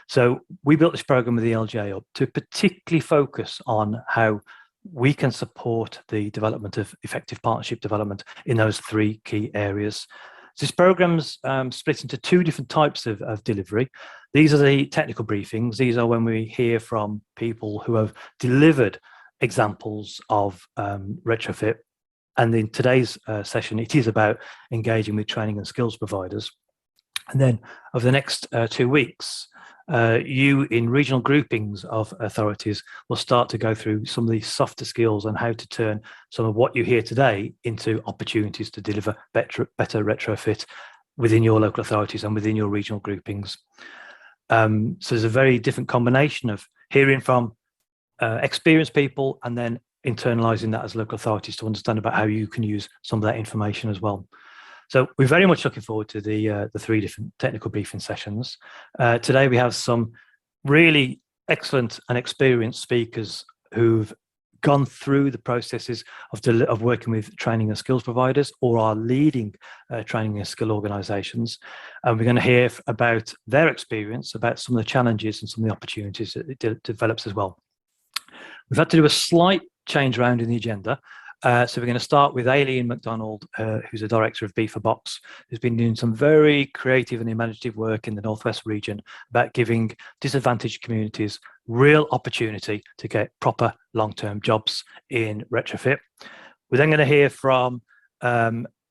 So we built this program with the LGA up to particularly focus on how we can support the development of effective partnership development in those three key areas. So this program's split into two different types of delivery. These are the technical briefings. These are when we hear from people who have delivered examples of retrofit. And in today's session, it is about engaging with training and skills providers. And then over the next 2 weeks, you in regional groupings of authorities will start to go through some of these softer skills and how to turn some of what you hear today into opportunities to deliver better retrofit within your local authorities and within your regional groupings. So there's a very different combination of hearing from experienced people and then internalising that as local authorities to understand about how you can use some of that information as well. So we're very much looking forward to the three different technical briefing sessions. Today we have some really excellent and experienced speakers who've gone through the processes of working with training and skills providers or are leading training and skill organisations. And we're going to hear about their experience, about some of the challenges and some of the opportunities that it develops as well. We've had to do a slight change around in the agenda. So we're going to start with Aileen McDonald, who's a director of B4Box, who's been doing some very creative and imaginative work in the Northwest region about giving disadvantaged communities real opportunity to get proper long-term jobs in retrofit. We're then going to hear from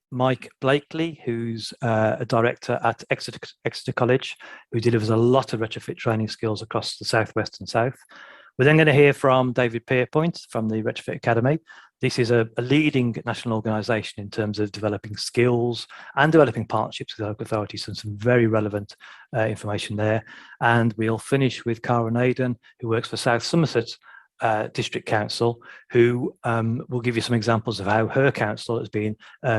Mike Blakely, who's a director at Exeter College, who delivers a lot of retrofit training skills across the Southwest and South. We're then going to hear from David Pierpoint from the Retrofit Academy. This is a leading national organisation in terms of developing skills and developing partnerships with local authorities, and some very relevant information there. And we'll finish with Cara Naden, who works for South Somerset District Council, who will give you some examples of how her council has been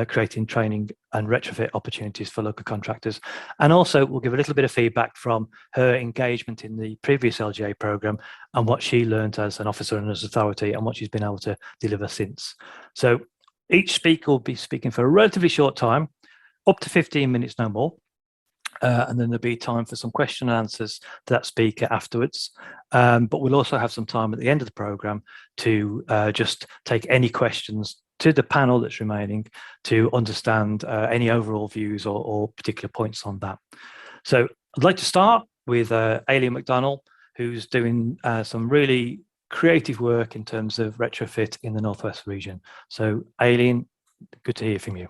creating training and retrofit opportunities for local contractors. And also we'll give a little bit of feedback from her engagement in the previous LGA programme and what she learned as an officer and as authority and what she's been able to deliver since. So each speaker will be speaking for a relatively short time, up to 15 minutes, no more. And then there'll be time for some question and answers to that speaker afterwards. But we'll also have some time at the end of the programme to just take any questions to the panel that's remaining to understand any overall views or particular points on that. So I'd like to start with Aileen McDonald, who's doing some really creative work in terms of retrofit in the Northwest region. So Aileen, good to hear from you.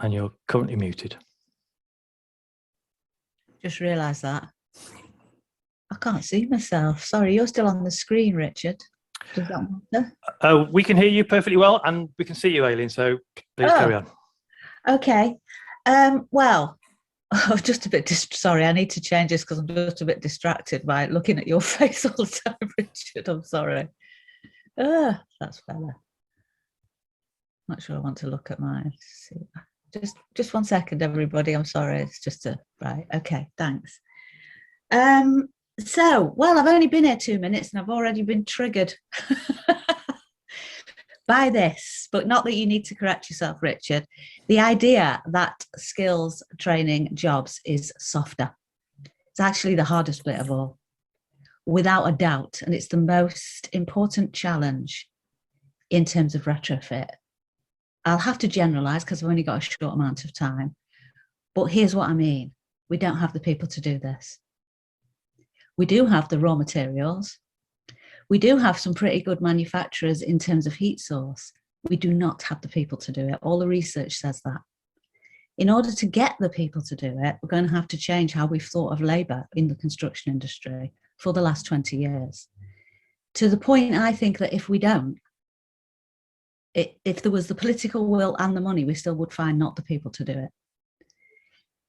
And you're currently muted. Just realised that. I can't see myself. Sorry, you're still on the screen, Richard. Does that matter? We can hear you perfectly well, and we can see you, Aileen, so please carry on. Okay. Well, I'm just a bit sorry, I need to change this because I'm just a bit distracted by looking at your face all the time, Richard. I'm sorry. That's better. Not sure I want to look at mine. Just 1 second, everybody. I'm sorry. It's just right. Okay, thanks. So, well, I've only been here 2 minutes and I've already been triggered by this, but not that you need to correct yourself, Richard. The idea that skills training jobs is softer. It's actually the hardest bit of all, without a doubt. And it's the most important challenge in terms of retrofit. I'll have to generalise because I've only got a short amount of time. But here's what I mean. We don't have the people to do this. We do have the raw materials. We do have some pretty good manufacturers in terms of heat source. We do not have the people to do it. All the research says that. In order to get the people to do it, we're going to have to change how we've thought of labour in the construction industry for the last 20 years. To the point, I think that if we don't, if there was the political will and the money, we still would find not the people to do it.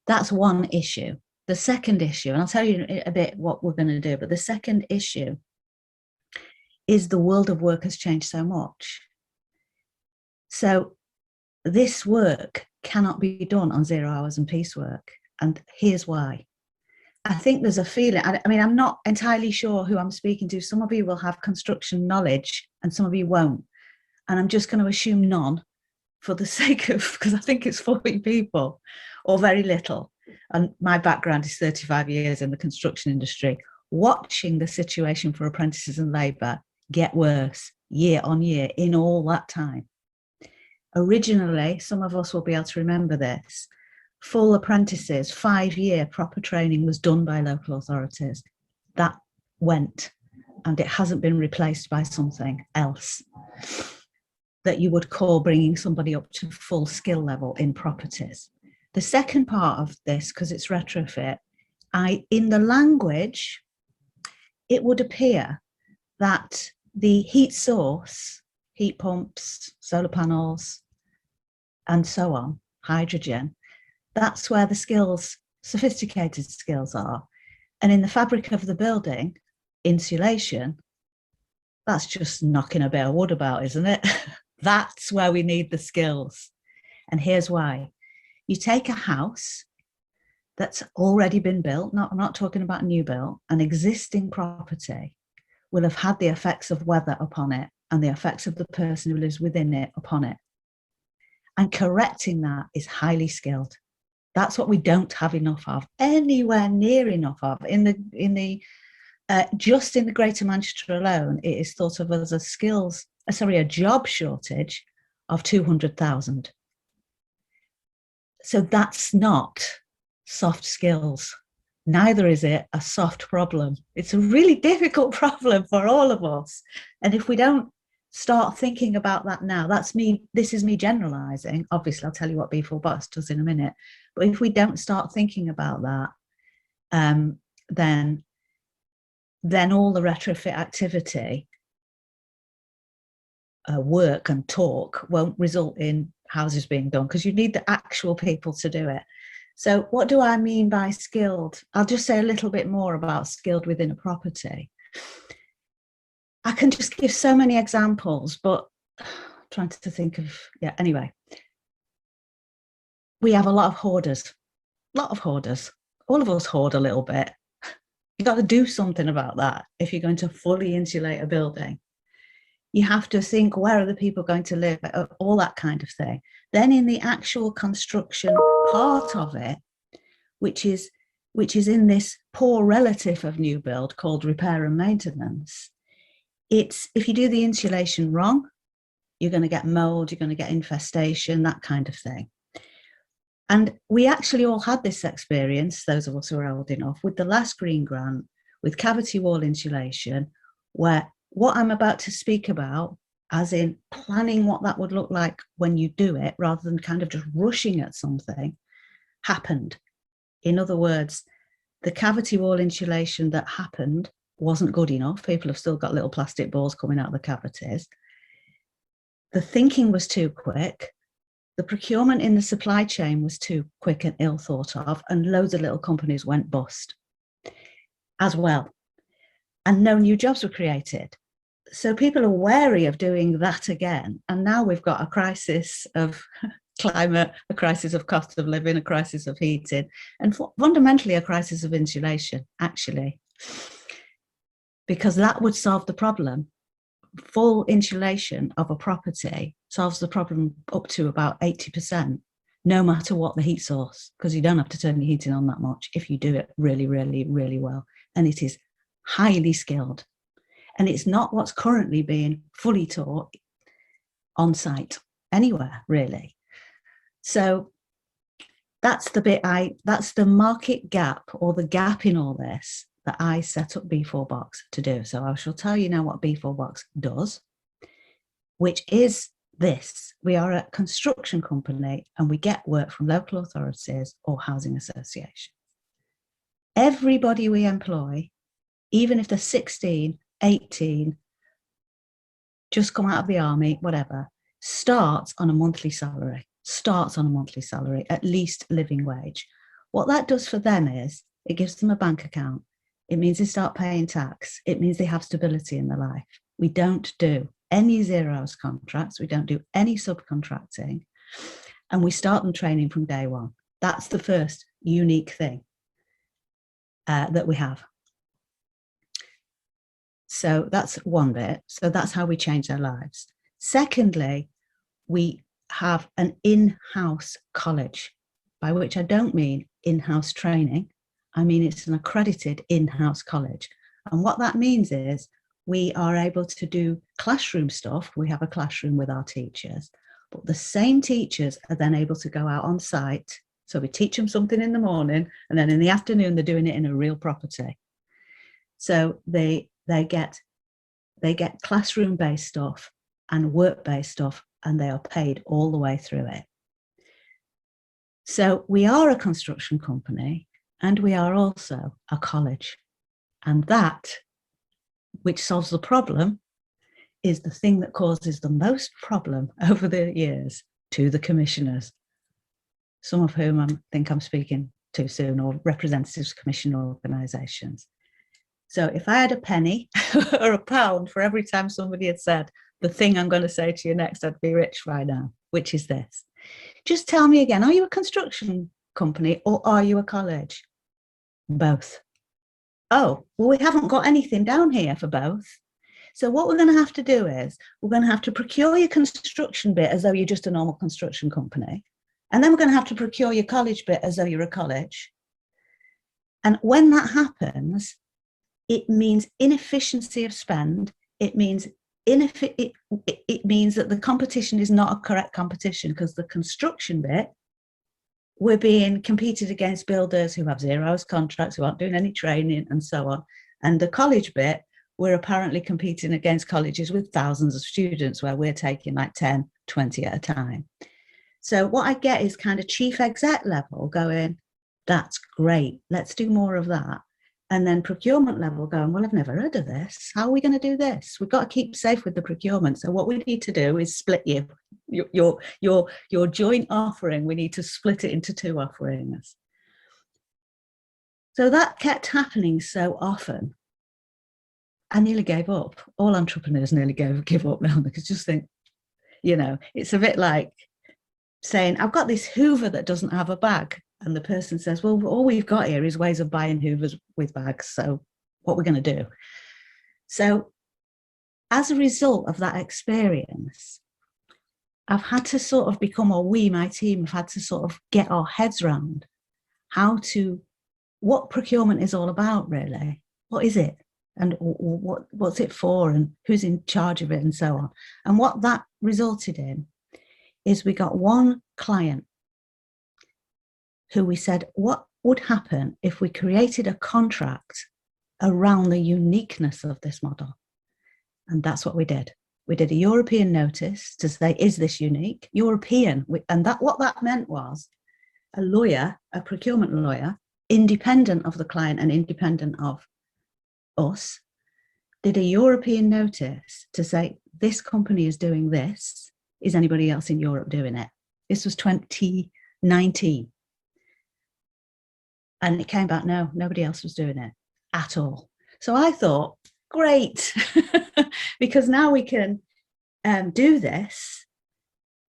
That's one issue. The second issue, and I'll tell you a bit what we're going to do, but the second issue is the world of work has changed so much. So this work cannot be done on 0 hours and piecework. And here's why. I think there's a feeling, I mean, I'm not entirely sure who I'm speaking to. Some of you will have construction knowledge and some of you won't. And I'm just going to assume none for the sake of, because I think it's 40 people or very little, and my background is 35 years in the construction industry, watching the situation for apprentices and labour get worse year on year in all that time. Originally, some of us will be able to remember this, full apprentices, 5-year proper training was done by local authorities. That went, and it hasn't been replaced by something else that you would call bringing somebody up to full skill level in properties. The second part of this, because it's retrofit, in the language, it would appear that the heat source, heat pumps, solar panels, and so on, hydrogen, that's where the skills, sophisticated skills are. And in the fabric of the building, insulation, that's just knocking a bit of wood about, isn't it? That's where we need the skills. And here's why. You take a house that's already been built, I'm not talking about a new build, an existing property will have had the effects of weather upon it and the effects of the person who lives within it upon it. And correcting that is highly skilled. That's what we don't have enough of, anywhere near enough of. Just in the Greater Manchester alone, it is thought of as a job shortage of 200,000. So that's not soft skills. Neither is it a soft problem. It's a really difficult problem for all of us. And if we don't start thinking about that now, this is me generalizing. Obviously, I'll tell you what B4 Box does in a minute. But if we don't start thinking about that, then all the retrofit activity, work and talk won't result in houses being done, because you need the actual people to do it. So what do I mean by skilled? I'll just say a little bit more about skilled within a property. I can just give so many examples, but I'm trying to think of, anyway. We have a lot of hoarders. All of us hoard a little bit. You've got to do something about that if you're going to fully insulate a building. You have to think, where are the people going to live, all that kind of thing. Then in the actual construction part of it, which is in this poor relative of new build called repair and maintenance, it's, if you do the insulation wrong, you're going to get mold, you're going to get infestation, that kind of thing. And we actually all had this experience, those of us who are old enough, with the last Green Grant, with cavity wall insulation, where what I'm about to speak about, as in planning what that would look like when you do it, rather than kind of just rushing at something, happened. In other words, the cavity wall insulation that happened wasn't good enough. People have still got little plastic balls coming out of the cavities. The thinking was too quick. The procurement in the supply chain was too quick and ill thought of, and loads of little companies went bust as well. And no new jobs were created. So people are wary of doing that again. And now we've got a crisis of climate, a crisis of cost of living, a crisis of heating, and fundamentally a crisis of insulation, actually. Because that would solve the problem. Full insulation of a property solves the problem up to about 80%, no matter what the heat source, because you don't have to turn your heating on that much if you do it really, really, really well. And it is highly skilled. And it's not what's currently being fully taught on site anywhere, really. So that's the bit that's the market gap, or the gap in all this, that I set up B4 Box to do. So I shall tell you now what B4 Box does, which is this. We are a construction company and we get work from local authorities or housing associations. Everybody we employ, even if they're 16, 18, just come out of the army, whatever, starts on a monthly salary, at least living wage. What that does for them is it gives them a bank account. It means they start paying tax. It means they have stability in their life. We don't do any zeros contracts. We don't do any subcontracting. And we start them training from day one. That's the first unique thing that we have. So that's one bit. So that's how we change their lives. Secondly, we have an in-house college, by which I don't mean in-house training. I mean, it's an accredited in-house college. And what that means is we are able to do classroom stuff. We have a classroom with our teachers, but the same teachers are then able to go out on site. So we teach them something in the morning, and then in the afternoon, they're doing it in a real property. So they get classroom-based stuff and work-based stuff, and they are paid all the way through it. So we are a construction company, and we are also a college. And that, which solves the problem, is the thing that causes the most problem over the years to the commissioners, some of whom I think I'm speaking too soon, or representatives of commission organisations. So if I had a penny or a pound for every time somebody had said the thing I'm going to say to you next, I'd be rich right now, which is this. Just tell me again, are you a construction company or are you a college? Both. Oh, well, we haven't got anything down here for both. So what we're going to have to do is we're going to have to procure your construction bit as though you're just a normal construction company. And then we're going to have to procure your college bit as though you're a college. And when that happens, it means inefficiency of spend. It means it means that the competition is not a correct competition, because the construction bit, we're being competed against builders who have 0 hours contracts, who aren't doing any training and so on. And the college bit, we're apparently competing against colleges with thousands of students where we're taking like 10, 20 at a time. So what I get is kind of chief exec level going, that's great, let's do more of that. And then procurement level going, well, I've never heard of this. How are we going to do this? We've got to keep safe with the procurement. So what we need to do is split your joint offering. We need to split it into 2 offerings. So that kept happening so often. I nearly gave up. All entrepreneurs nearly give up now, because just think, you know, it's a bit like saying, I've got this Hoover that doesn't have a bag. And the person says, well, all we've got here is ways of buying Hoovers with bags. So what we're going to do. So as a result of that experience, I've had to sort of become, or we, my team, have had to sort of get our heads around what procurement is all about, really. What is it? And what's it for? And who's in charge of it, and so on. And what that resulted in is we got one client who we said, what would happen if we created a contract around the uniqueness of this model? And that's what we did. We did a European notice to say, is this unique? European. And what that meant was a lawyer, a procurement lawyer, independent of the client and independent of us, did a European notice to say, this company is doing this. Is anybody else in Europe doing it? This was 2019. And it came back, no, nobody else was doing it at all. So I thought, great, because now we can do this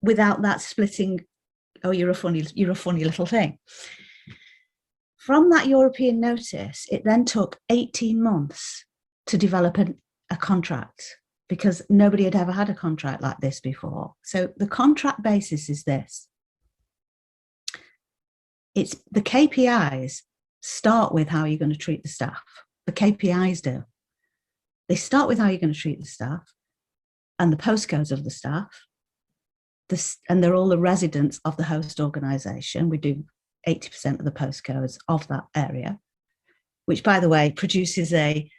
without that splitting, oh, you're a funny little thing. From that European notice, it then took 18 months to develop a contract, because nobody had ever had a contract like this before. So the contract basis is this. It's the KPIs start with how you're going to treat the staff. The KPIs do. They start with how you're going to treat the staff and the postcodes of the staff. And they're all the residents of the host organisation. We do 80% of the postcodes of that area, which, by the way, produces a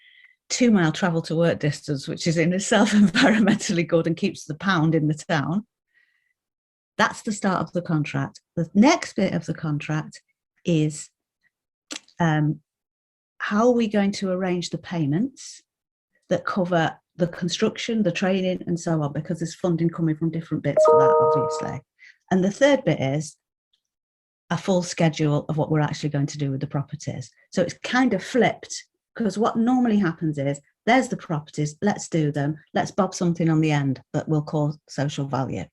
2-mile travel to work distance, which is in itself environmentally good and keeps the pound in the town. That's the start of the contract. The next bit of the contract is how are we going to arrange the payments that cover the construction, the training, and so on, because there's funding coming from different bits for that, obviously. And the third bit is a full schedule of what we're actually going to do with the properties. So it's kind of flipped, because what normally happens is, there's the properties, let's do them, let's bob something on the end that will cause social value.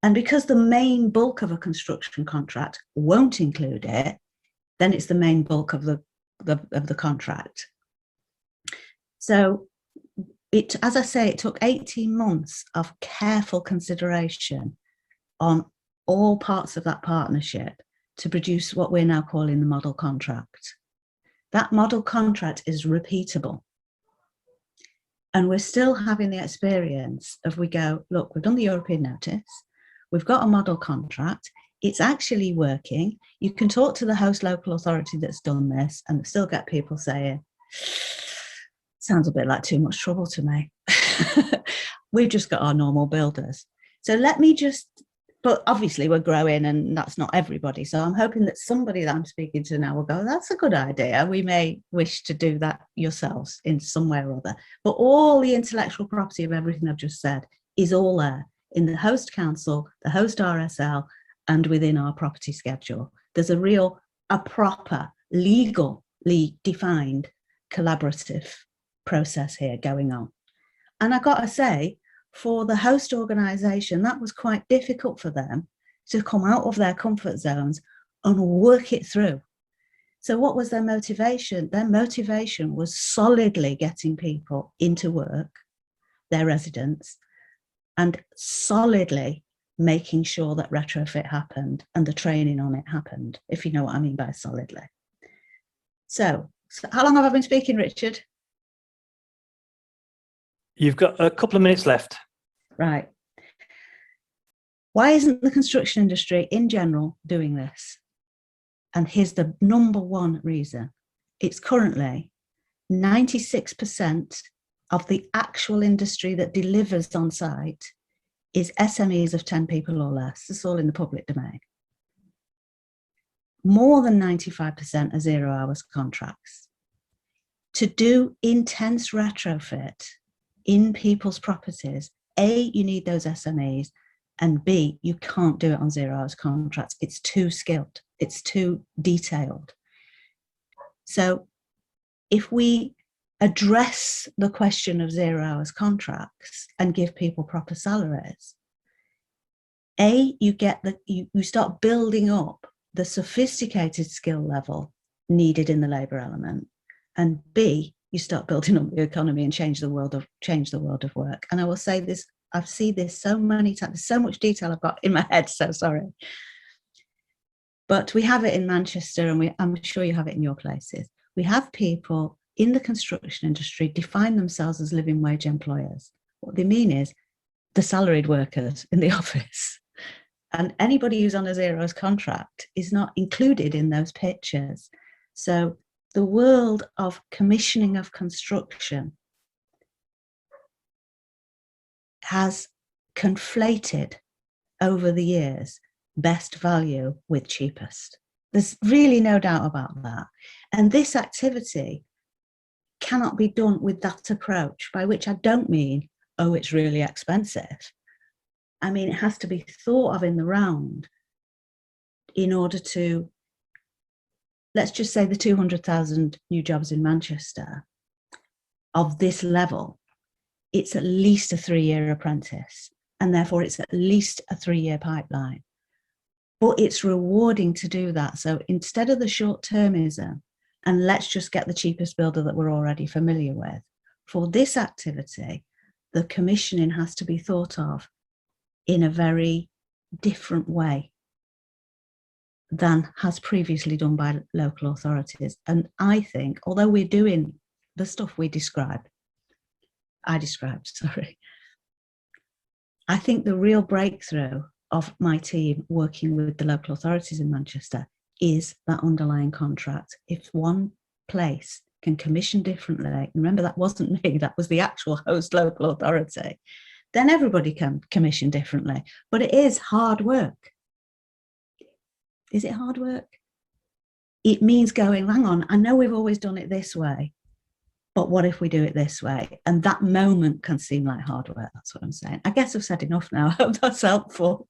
And because the main bulk of a construction contract won't include it, then it's the main bulk of the contract. So as I say, it took 18 months of careful consideration on all parts of that partnership to produce what we're now calling the model contract. That model contract is repeatable. And we're still having the experience of, we go, look, we've done the European notice, we've got a model contract, it's actually working. You can talk to the host local authority that's done this and still get people saying, sounds a bit like too much trouble to me. We've just got our normal builders. So let me just, but obviously we're growing and that's not everybody. So I'm hoping that somebody that I'm speaking to now will go, that's a good idea. We may wish to do that yourselves in some way or other. But all the intellectual property of everything I've just said is all there in the host council, the host RSL, and within our property schedule. There's a proper, legally defined collaborative process here going on. And I got to say, for the host organisation, that was quite difficult for them to come out of their comfort zones and work it through. So what was their motivation? Their motivation was solidly getting people into work, their residents, and solidly making sure that retrofit happened and the training on it happened, if you know what I mean by solidly. So how long have I been speaking, Richard? You've got a couple of minutes left. Right. Why isn't the construction industry in general doing this? And here's the number one reason. It's currently 96% of the actual industry that delivers on site is SMEs of 10 people or less. It's all in the public domain. More than 95% are 0 hours contracts. To do intense retrofit in people's properties, A, you need those SMEs, and B, you can't do it on 0 hours contracts. It's too skilled, it's too detailed. So if we address the question of 0 hours contracts and give people proper salaries, A, you start building up the sophisticated skill level needed in the labour element, and B, you start building up the economy and change the world of work. And I will say this, I've seen this so many times, so much detail I've got in my head, so sorry. But we have it in Manchester, and I'm sure you have it in your places. We have people in the construction industry define themselves as living wage employers. What they mean is the salaried workers in the office. And anybody who's on a 0 hours contract is not included in those pictures. So the world of commissioning of construction has conflated over the years best value with cheapest. There's really no doubt about that. And this activity cannot be done with that approach, by which I don't mean, oh, it's really expensive. I mean, it has to be thought of in the round in order to, let's just say the 200,000 new jobs in Manchester of this level, it's at least a 3-year apprentice, and therefore it's at least a 3-year pipeline. But it's rewarding to do that. So instead of the short-termism, and let's just get the cheapest builder that we're already familiar with, for this activity, the commissioning has to be thought of in a very different way than has previously done by local authorities. And I think, although we're doing the stuff I described, I think the real breakthrough of my team working with the local authorities in Manchester is that underlying contract. If one place can commission differently, remember that wasn't me, that was the actual host local authority, then everybody can commission differently. But it is hard work. Is it hard work? It means going, hang on, I know we've always done it this way, but what if we do it this way? And that moment can seem like hard work. That's what I'm saying. I guess I've said enough now. I hope that's helpful.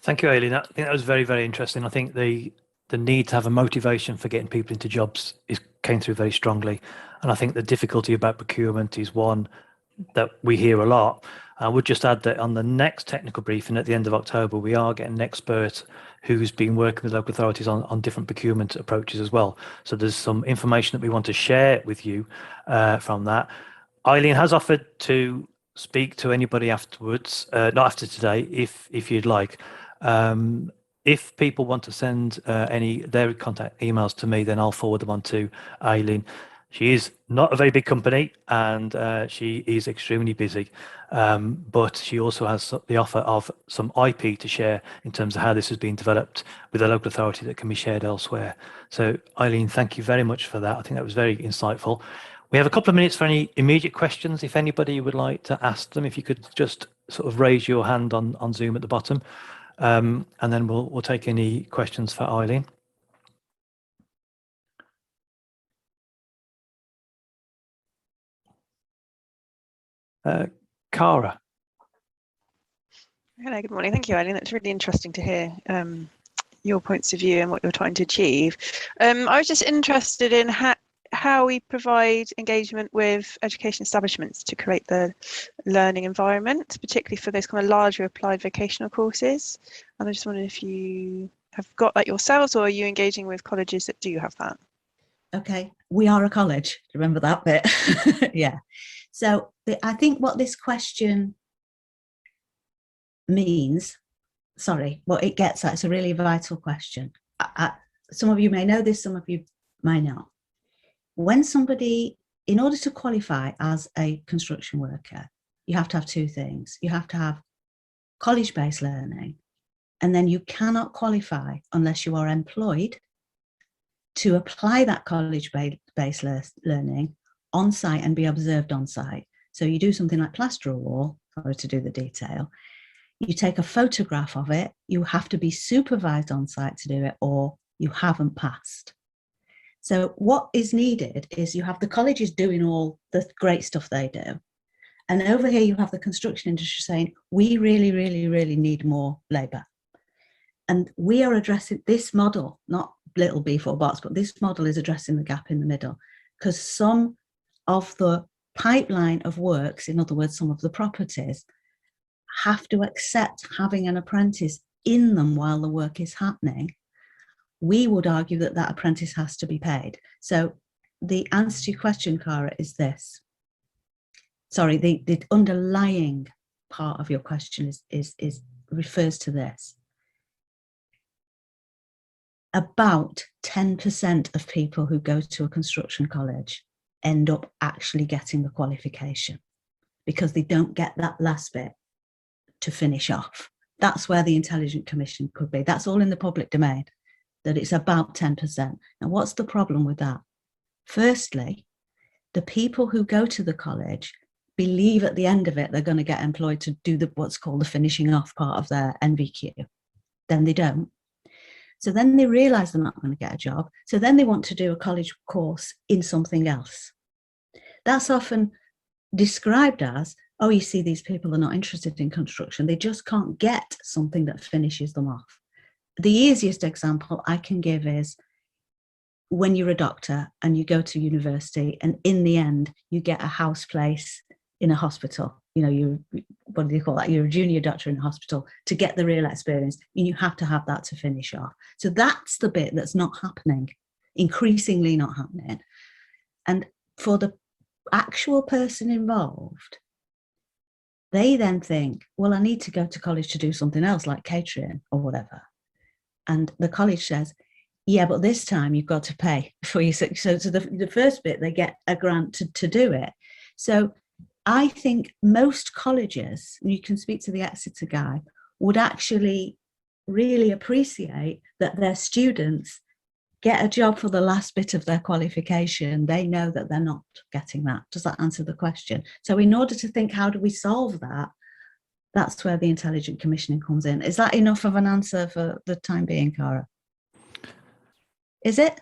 Thank you, Aileen. I think that was very, very interesting. I think the need to have a motivation for getting people into jobs came through very strongly. And I think the difficulty about procurement is one that we hear a lot. I would just add that on the next technical briefing at the end of October, we are getting an expert who's been working with local authorities on different procurement approaches as well. So there's some information that we want to share with you from that. Aileen has offered to speak to anybody afterwards, not after today, if you'd like. If people want to send their contact emails to me, then I'll forward them on to Eileen. She is not a very big company, and she is extremely busy, but she also has the offer of some IP to share in terms of how this has been developed with a local authority that can be shared elsewhere. So Eileen, thank you very much for that. I think that was very insightful. We have a couple of minutes for any immediate questions. If anybody would like to ask them, if you could just sort of raise your hand on Zoom at the bottom, and then we'll take any questions for Eileen. Cara. Hello, good morning. Thank you, Eileen. That's really interesting to hear your points of view and what you're trying to achieve. I was just interested in how we provide engagement with education establishments to create the learning environment, particularly for those kind of larger applied vocational courses. And I just wondered if you have got that yourselves, or are you engaging with colleges that do have that? Okay, we are a college. Remember that bit? Yeah. So I think what this question means, what it gets at, it's a really vital question. Some of you may know this, some of you may not. When somebody, in order to qualify as a construction worker, you have to have two things. You have to have college-based learning, and then you cannot qualify unless you are employed to apply that college-based learning on site and be observed on site. So you do something like plaster a wall, sorry to do the detail. You take a photograph of it, you have to be supervised on site to do it, or you haven't passed. So what is needed is you have the colleges doing all the great stuff they do. And over here you have the construction industry saying, we really, really, really need more labour. And we are addressing this model, not little b4 box, but this model is addressing the gap in the middle, because some of the pipeline of works, in other words, some of the properties, have to accept having an apprentice in them while the work is happening. We would argue that that apprentice has to be paid. So the answer to your question, Cara, is this. Sorry, the underlying part of your question refers to this. About 10% of people who go to a construction college end up actually getting the qualification because they don't get that last bit to finish off. That's where the Intelligent Commission could be. That's all in the public domain, that it's about 10%. Now, what's the problem with that? Firstly, the people who go to the college believe at the end of it they're going to get employed to do what's called the finishing off part of their NVQ. Then they don't. So then they realise they're not going to get a job. So then they want to do a college course in something else. That's often described as, oh, you see, these people are not interested in construction. They just can't get something that finishes them off. The easiest example I can give is when you're a doctor and you go to university and in the end you get a house place in a hospital. You know, what do you call that? You're a junior doctor in a hospital to get the real experience, and you have to have that to finish off. So that's the bit that's not happening, increasingly not happening. And for the actual person involved, they then think, well, I need to go to college to do something else like catering or whatever. And the college says, yeah, but this time you've got to pay for your, so the first bit, they get a grant to do it. So I think most colleges, and you can speak to the Exeter guy, would actually really appreciate that their students get a job for the last bit of their qualification. They know that they're not getting that. Does that answer the question? So in order to think, how do we solve that? That's where the Intelligent Commissioning comes in. Is that enough of an answer for the time being, Cara? Is it?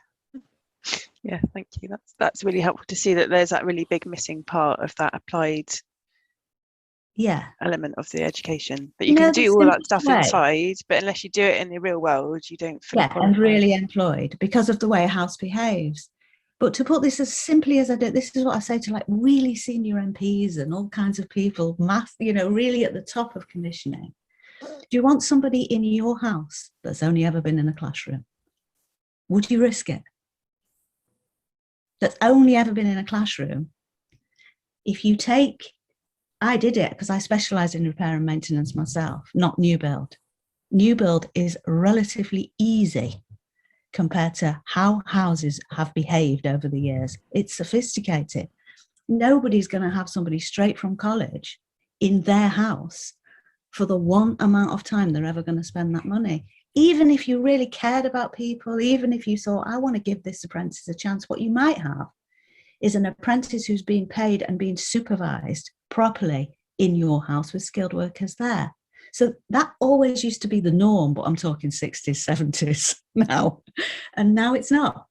Yeah, thank you. That's really helpful to see that there's that really big missing part of that applied element of the education. But you can do all that stuff inside, but unless you do it in the real world, you don't fully qualify. And really employed because of the way a house behaves. But to put this as simply as I did, this is what I say to like really senior MPs and all kinds of people, really at the top of commissioning. Do you want somebody in your house that's only ever been in a classroom? Would you risk it? That's only ever been in a classroom. If you take I did it because I specialise in repair and maintenance myself, not new build. New build is relatively easy compared to how houses have behaved over the years. It's sophisticated. Nobody's going to have somebody straight from college in their house for the one amount of time they're ever going to spend that money. Even if you really cared about people, even if you thought, I want to give this apprentice a chance, what you might have is an apprentice who's being paid and being supervised properly in your house with skilled workers there. So that always used to be the norm, but I'm talking 60s, 70s now. And now it's not.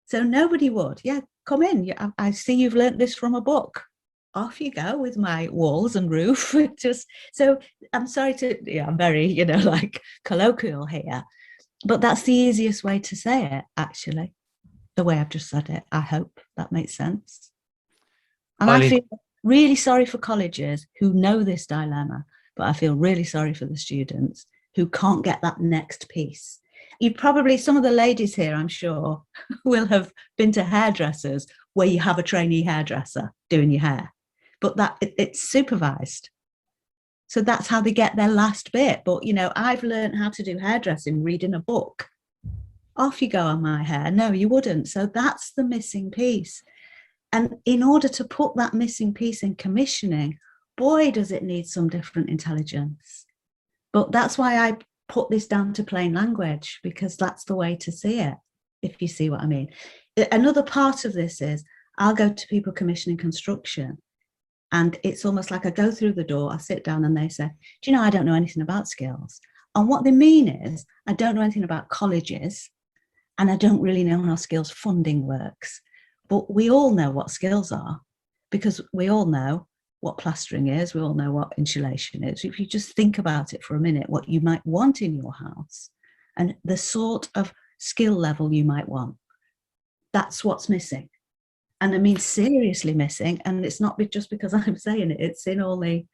So nobody would. Yeah, come in. I see you've learnt this from a book. Off you go with my walls and roof. Just so I'm sorry to, I'm very, like colloquial here, but that's the easiest way to say it, actually. The way I've just said it. I hope that makes sense. And I feel really sorry for colleges who know this dilemma, but I feel really sorry for the students who can't get that next piece. You probably, some of the ladies here, I'm sure, will have been to hairdressers where you have a trainee hairdresser doing your hair, but it's supervised. So that's how they get their last bit. But, I've learned how to do hairdressing reading a book. Off you go on my hair. No, you wouldn't. So that's the missing piece. And in order to put that missing piece in commissioning, boy, does it need some different intelligence. But that's why I put this down to plain language, because that's the way to see it, if you see what I mean. Another part of this is I'll go to people commissioning construction, and it's almost like I go through the door, I sit down and they say, do you know, I don't know anything about skills. And what they mean is, I don't know anything about colleges, and I don't really know how skills funding works. But we all know what skills are, because we all know what plastering is, we all know what insulation is. If you just think about it for a minute, what you might want in your house and the sort of skill level you might want, that's what's missing. And I mean seriously missing, and it's not just because I'm saying it, it's in all the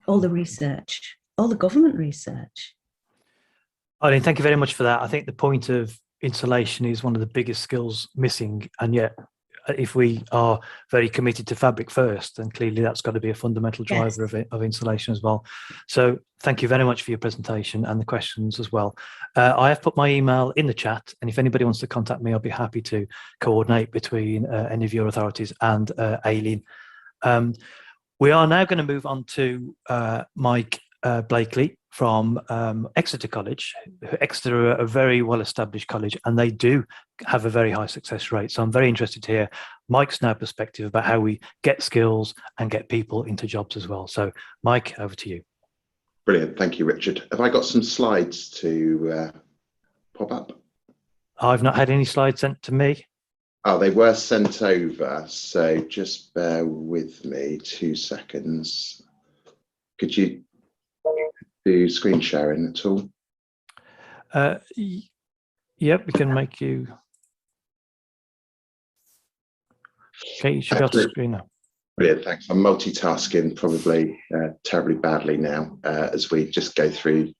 research, all the government research. Eileen, thank you very much for that. I think the point of insulation is one of the biggest skills missing, and yet if we are very committed to fabric first, then clearly that's got to be a fundamental driver of insulation as well. So thank you very much for your presentation and the questions as well. I have put my email in the chat, and if anybody wants to contact me, I'll be happy to coordinate between any of your authorities and Aileen. We are now going to move on to Mike Blakely from Exeter College. Exeter are a very well-established college, and they do have a very high success rate. So I'm very interested to hear Mike's now perspective about how we get skills and get people into jobs as well. So Mike, over to you. Brilliant. Thank you, Richard. Have I got some slides to pop up? I've not had any slides sent to me. Oh, they were sent over. So just bear with me 2 seconds. Could you do screen sharing at all? Yep, we can make you. Okay, you should be able to screen now. Brilliant, thanks. I'm multitasking probably terribly badly now as we just go through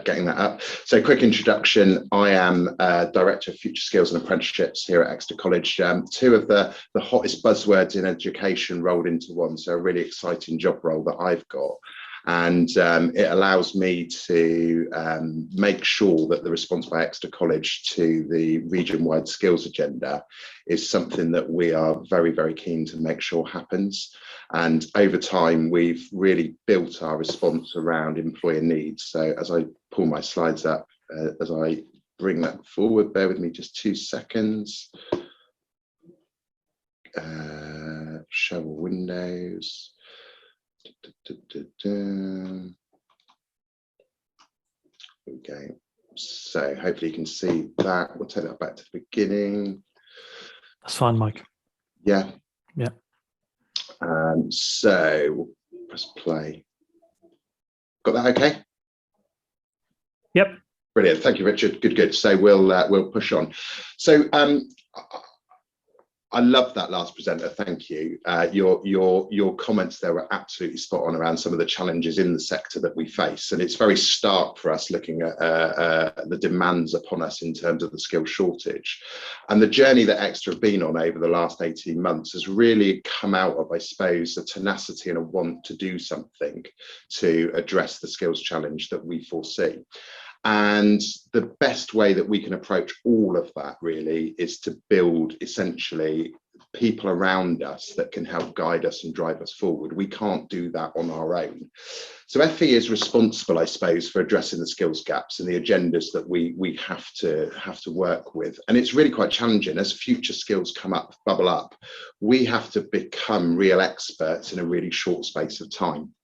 getting that up. So quick introduction, I am Director of Future Skills and Apprenticeships here at Exeter College. Two of the hottest buzzwords in education rolled into one, so a really exciting job role that I've got. And it allows me to make sure that the response by Exeter College to the region-wide skills agenda is something that we are very, very keen to make sure happens. And over time, we've really built our response around employer needs. So as I pull my slides up, as I bring that forward, bear with me just 2 seconds. Show windows. Okay, so hopefully you can see that. We'll take that back to the beginning. That's fine, Mike. Yeah. Yeah. So we'll press play. Got that okay? Yep. Brilliant. Thank you, Richard. Good. So we'll push on. So I love that last presenter. Thank you. Your comments there were absolutely spot on around some of the challenges in the sector that we face, and it's very stark for us looking at the demands upon us in terms of the skill shortage. And the journey that Exeter have been on over the last 18 months has really come out of, I suppose, a tenacity and a want to do something to address the skills challenge that we foresee. And the best way that we can approach all of that really is to build essentially people around us that can help guide us and drive us forward. We can't do that on our own. So FE is responsible, I suppose, for addressing the skills gaps and the agendas that we have to work with. And it's really quite challenging as future skills bubble up. We have to become real experts in a really short space of time.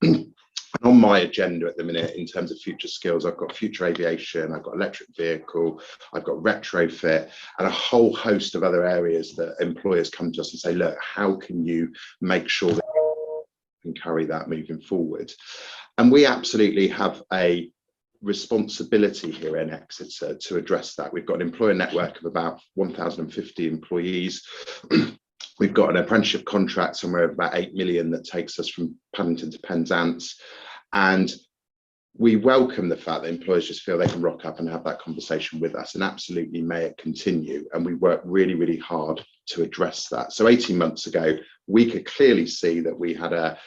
On my agenda at the minute in terms of future skills, I've got future aviation, I've got electric vehicle, I've got retrofit, and a whole host of other areas that employers come to us and say, look, how can you make sure that you can carry that moving forward? And we absolutely have a responsibility here in Exeter to address that. We've got an employer network of about 1,050 employees. We've got an apprenticeship contract somewhere of about 8 million that takes us from Paddington to Penzance. And we welcome the fact that employers just feel they can rock up and have that conversation with us, and absolutely may it continue. And we work really, really hard to address that. So 18 months ago, we could clearly see that we had a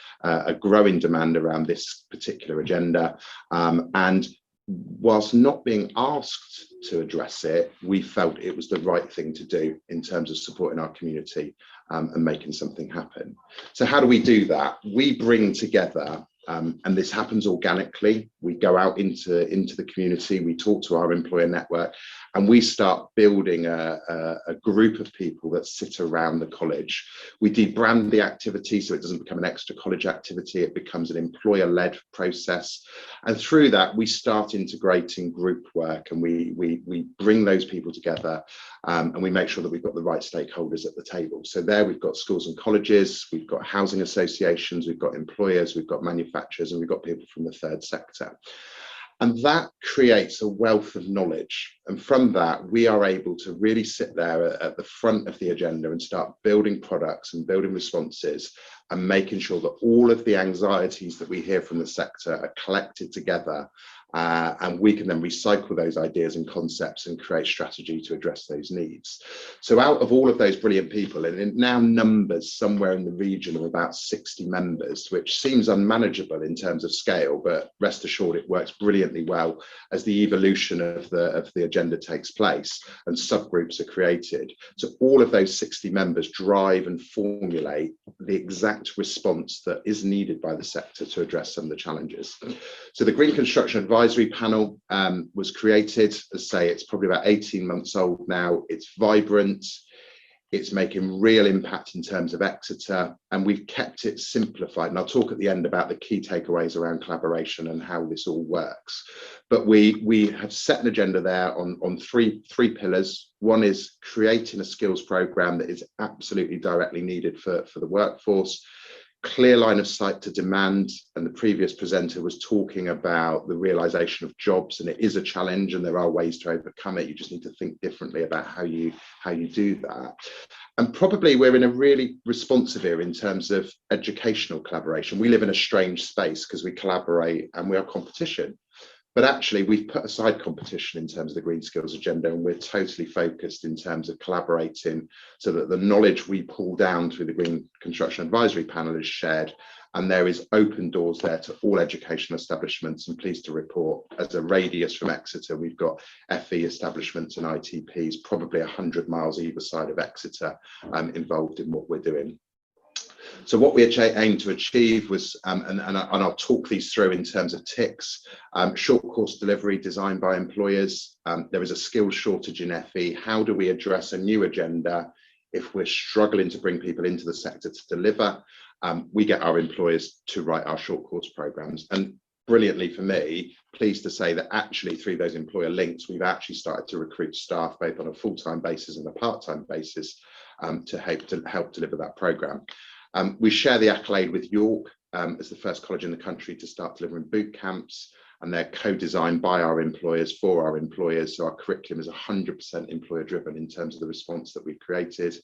growing demand around this particular agenda. And whilst not being asked to address it, we felt it was the right thing to do in terms of supporting our community and making something happen. So how do we do that? We bring together, and this happens organically. We go out into the community, we talk to our employer network, and we start building a group of people that sit around the college. We debrand the activity so it doesn't become an extra college activity, it becomes an employer-led process. And through that, we start integrating group work, and we bring those people together, and we make sure that we've got the right stakeholders at the table. So there we've got schools and colleges, we've got housing associations, we've got employers, we've got manufacturers, and we've got people from the third sector. And that creates a wealth of knowledge. And from that, we are able to really sit there at the front of the agenda and start building products and building responses and making sure that all of the anxieties that we hear from the sector are collected together. And we can then recycle those ideas and concepts and create strategy to address those needs. So out of all of those brilliant people, and it now numbers somewhere in the region of about 60 members, which seems unmanageable in terms of scale, but rest assured it works brilliantly well as the evolution of the agenda takes place and subgroups are created. So all of those 60 members drive and formulate the exact response that is needed by the sector to address some of the challenges. So the Green Construction Advisory Panel was created, as I say, it's probably about 18 months old now. It's vibrant, it's making real impact in terms of Exeter, and we've kept it simplified. And I'll talk at the end about the key takeaways around collaboration and how this all works. But we have set an agenda there on three pillars. One is creating a skills program that is absolutely directly needed for the workforce. Clear line of sight to demand, and the previous presenter was talking about the realization of jobs, and it is a challenge and there are ways to overcome it. You just need to think differently about how you do that. And probably we're in a really responsive era in terms of educational collaboration. We live in a strange space because we collaborate and we are competition. But actually, we've put aside competition in terms of the Green Skills Agenda, and we're totally focused in terms of collaborating so that the knowledge we pull down through the Green Construction Advisory Panel is shared, and there is open doors there to all educational establishments. And pleased to report, as a radius from Exeter, we've got FE establishments and ITPs, probably 100 miles either side of Exeter, involved in what we're doing. So what we aim to achieve was, and I'll talk these through in terms of ticks, short course delivery designed by employers. There is a skills shortage in FE. How do we address a new agenda if we're struggling to bring people into the sector to deliver? We get our employers to write our short course programs. And brilliantly for me, pleased to say that actually through those employer links, we've actually started to recruit staff both on a full-time basis and a part-time basis to help deliver that program. We share the accolade with York as the first college in the country to start delivering boot camps, and they're co-designed by our employers for our employers. So our curriculum is 100% employer driven in terms of the response that we've created.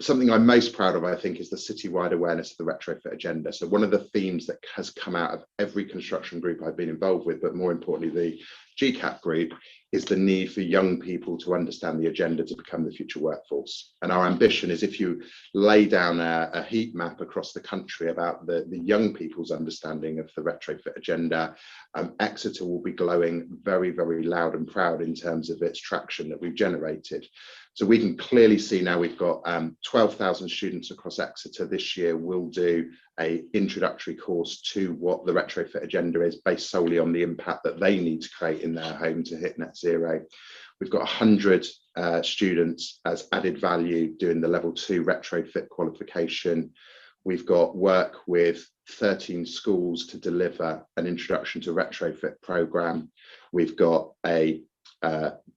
Something I'm most proud of, I think, is the citywide awareness of the retrofit agenda. So one of the themes that has come out of every construction group I've been involved with, but more importantly, the GCAP group, is the need for young people to understand the agenda to become the future workforce. And our ambition is, if you lay down a heat map across the country about the young people's understanding of the retrofit agenda, Exeter will be glowing very, very loud and proud in terms of its traction that we've generated. So we can clearly see now we've got 12,000 students across Exeter this year will do an introductory course to what the retrofit agenda is, based solely on the impact that they need to create in their home to hit net zero. We've got 100 students as added value doing the level 2 retrofit qualification. We've got work with 13 schools to deliver an introduction to retrofit programme. We've got a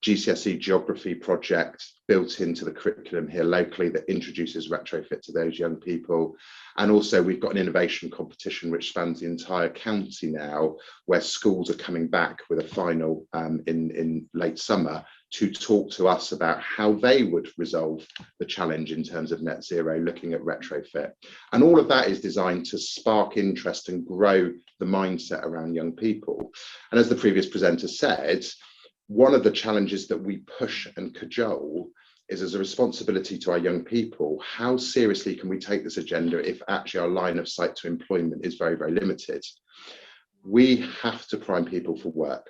GCSE geography project built into the curriculum here locally that introduces retrofit to those young people. And also we've got an innovation competition which spans the entire county now, where schools are coming back with a final in late summer to talk to us about how they would resolve the challenge in terms of net zero, looking at retrofit. And all of that is designed to spark interest and grow the mindset around young people. And as the previous presenter said, one of the challenges that we push and cajole is, as a responsibility to our young people, how seriously can we take this agenda if actually our line of sight to employment is very, very limited? We have to prime people for work.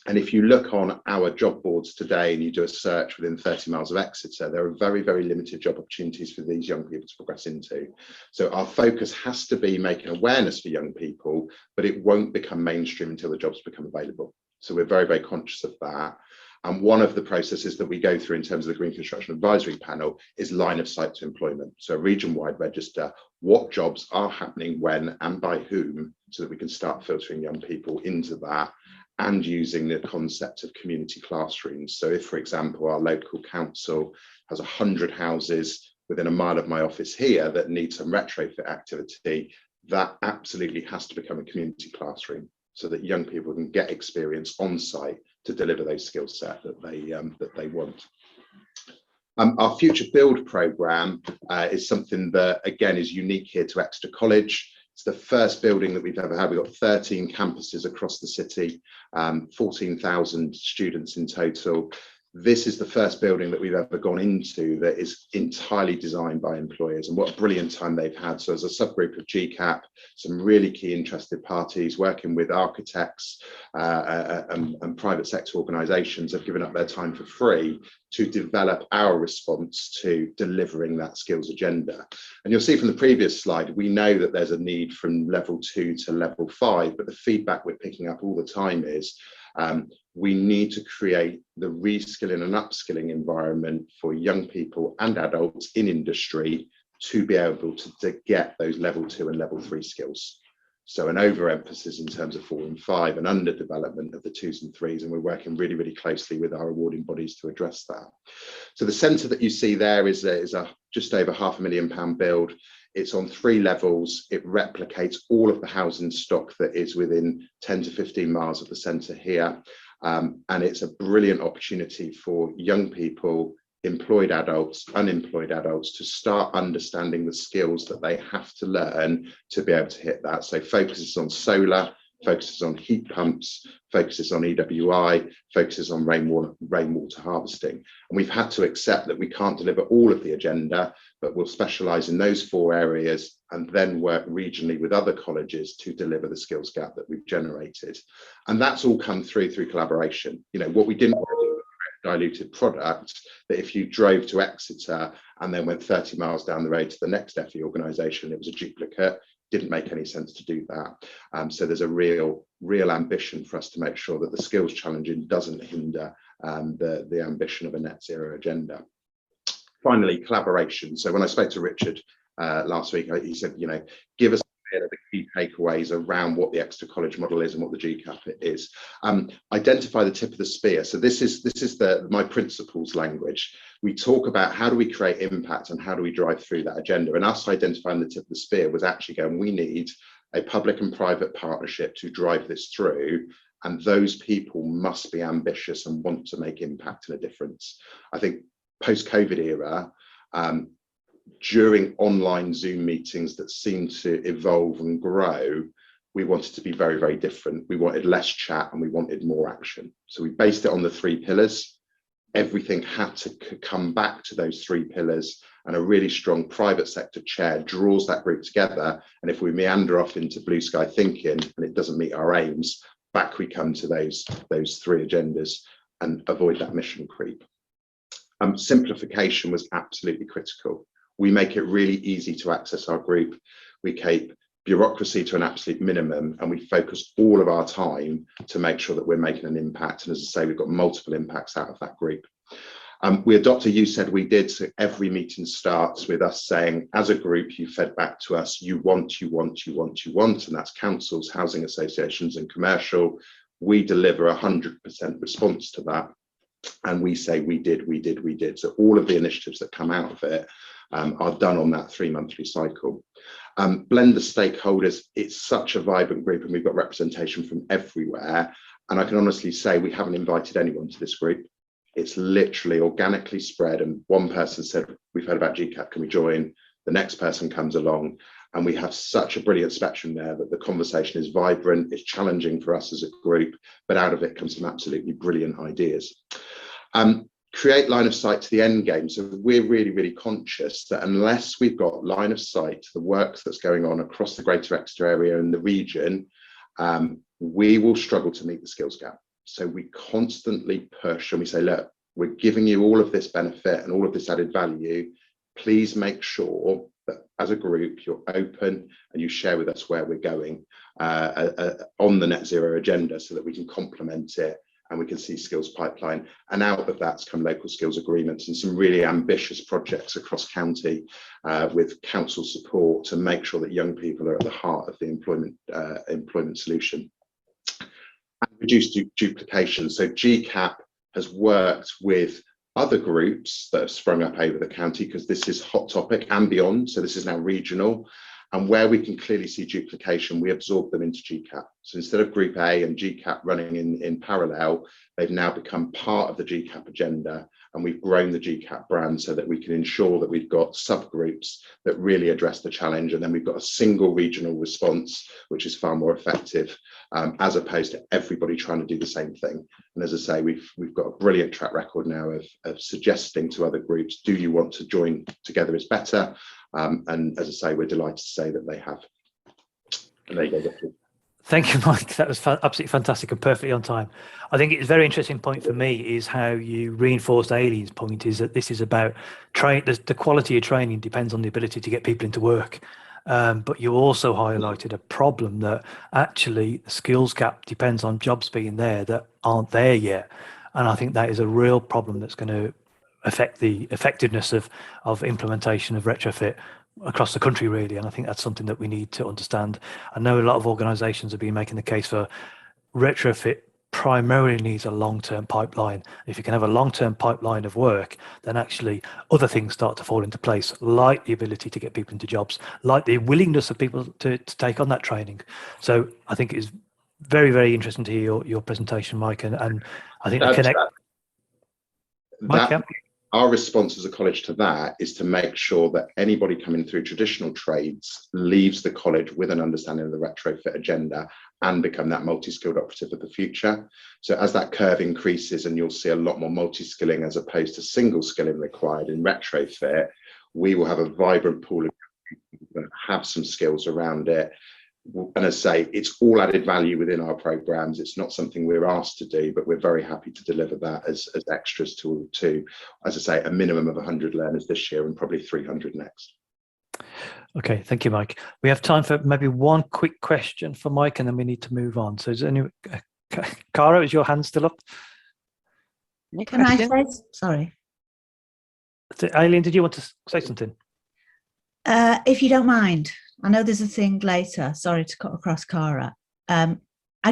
And if you look on our job boards today and you do a search within 30 miles of Exeter, there are very, very limited job opportunities for these young people to progress into. So our focus has to be making awareness for young people, but it won't become mainstream until the jobs become available. So we're very, very conscious of that. And one of the processes that we go through in terms of the Green Construction Advisory Panel is line of sight to employment. So a region-wide register, what jobs are happening when and by whom, so that we can start filtering young people into that, and using the concept of community classrooms. So if, for example, our local council has 100 houses within a mile of my office here that need some retrofit activity, that absolutely has to become a community classroom, so that young people can get experience on site to deliver those skill set that they want. Our Future Build programme is something that, again, is unique here to Exeter College. It's the first building that we've ever had. We've got 13 campuses across the city, 14,000 students in total. This is the first building that we've ever gone into that is entirely designed by employers, and what a brilliant time they've had. So as a subgroup of GCAP, some really key interested parties working with architects and private sector organisations have given up their time for free to develop our response to delivering that skills agenda. And you'll see from the previous slide, we know that there's a need from level 2 to level 5, but the feedback we're picking up all the time is we need to create the reskilling and upskilling environment for young people and adults in industry to be able to get those level 2 and level 3 skills. So an overemphasis in terms of 4 and 5 and underdevelopment of the 2s and 3s, and we're working really, really closely with our awarding bodies to address that. So the centre that you see there is a just over £500,000 build. It's on 3 levels. It replicates all of the housing stock that is within 10 to 15 miles of the centre here. And it's a brilliant opportunity for young people, employed adults, unemployed adults, to start understanding the skills that they have to learn to be able to hit that. So focuses on solar, focuses on heat pumps, focuses on EWI, focuses on rainwater harvesting. And we've had to accept that we can't deliver all of the agenda, but we'll specialise in those 4 areas and then work regionally with other colleges to deliver the skills gap that we've generated. And that's all come through collaboration. You know, what we didn't want to do was create a diluted product that if you drove to Exeter and then went 30 miles down the road to the next FE organisation, it was a duplicate. Didn't make any sense to do that. So there's a real ambition for us to make sure that the skills challenging doesn't hinder the ambition of a net zero agenda. Finally, collaboration. So when I spoke to Richard last week, he said, you know, give us the key takeaways around what the Exeter College model is and what the GCAP is. Identify the tip of the spear. So this is my principles language. We talk about how do we create impact and how do we drive through that agenda. And us identifying the tip of the spear was actually going, we need a public and private partnership to drive this through. And those people must be ambitious and want to make impact and a difference. I think post-COVID era, during online Zoom meetings that seem to evolve and grow, we wanted to be very, very different. We wanted less chat and we wanted more action. So we based it on the 3 pillars. Everything had to come back to those 3 pillars, and a really strong private sector chair draws that group together. And if we meander off into blue sky thinking and it doesn't meet our aims, back we come to those 3 agendas and avoid that mission creep. Simplification was absolutely critical. We make it really easy to access our group. We keep bureaucracy to an absolute minimum, and we focus all of our time to make sure that we're making an impact. And as I say, we've got multiple impacts out of that group. We adopt a "you said we did," so every meeting starts with us saying, as a group, you fed back to us, you want, and that's councils, housing associations and commercial. We deliver 100% response to that, and we say we did. So all of the initiatives that come out of it are done on that 3-monthly cycle. Blend the stakeholders. It's such a vibrant group, and we've got representation from everywhere. And I can honestly say we haven't invited anyone to this group. It's literally organically spread. And one person said, "We've heard about GCAP, can we join?" The next person comes along, and we have such a brilliant spectrum there that the conversation is vibrant. It's challenging for us as a group, but out of it comes some absolutely brilliant ideas. Create line of sight to the end game. So we're really, really conscious that unless we've got line of sight to the work that's going on across the Greater Exeter area and the region, we will struggle to meet the skills gap. So we constantly push and we say, look, we're giving you all of this benefit and all of this added value. Please make sure that as a group, you're open and you share with us where we're going on the net zero agenda, so that we can complement it and we can see skills pipeline. And out of that's come local skills agreements and some really ambitious projects across county with council support to make sure that young people are at the heart of the employment solution. And reduce duplication. So GCAP has worked with other groups that have sprung up over the county, because this is hot topic and beyond. So this is now regional. And where we can clearly see duplication, we absorb them into GCAP. So instead of Group A and GCAP running in parallel, they've now become part of the GCAP agenda, and we've grown the GCAP brand so that we can ensure that we've got subgroups that really address the challenge, and then we've got a single regional response, which is far more effective, as opposed to everybody trying to do the same thing. And as I say, we've got a brilliant track record now of suggesting to other groups, do you want to join together is better? And as I say, we're delighted to say that they have. And there you go. Thank you, Mike. That was absolutely fantastic and perfectly on time. I think it's a very interesting point for me is how you reinforced Aileen's point, is that this is about the quality of training depends on the ability to get people into work. But you also highlighted a problem that actually the skills gap depends on jobs being there that aren't there yet. And I think that is a real problem that's going to affect the effectiveness of implementation of retrofit across the country, really. And I think that's something that we need to understand. I know a lot of organisations have been making the case for retrofit primarily needs a long-term pipeline. If you can have a long-term pipeline of work, then actually other things start to fall into place, like the ability to get people into jobs, like the willingness of people to take on that training. So I think it's very, very interesting to hear your presentation, Mike, and I think our response as a college to that is to make sure that anybody coming through traditional trades leaves the college with an understanding of the retrofit agenda and become that multi-skilled operative of the future. So as that curve increases, and you'll see a lot more multi-skilling as opposed to single skilling required in retrofit, we will have a vibrant pool of people that have some skills around it. And as I say, it's all added value within our programs. It's not something we're asked to do, but we're very happy to deliver that as extras to, as I say, a minimum of 100 learners this year and probably 300 next. Okay, thank you, Mike. We have time for maybe one quick question for Mike, and then we need to move on. So is there any, Cara, is your hand still up? Can I say, sorry. Aileen, did you want to say something? If you don't mind. I know there's a thing later, sorry to cut across Cara. I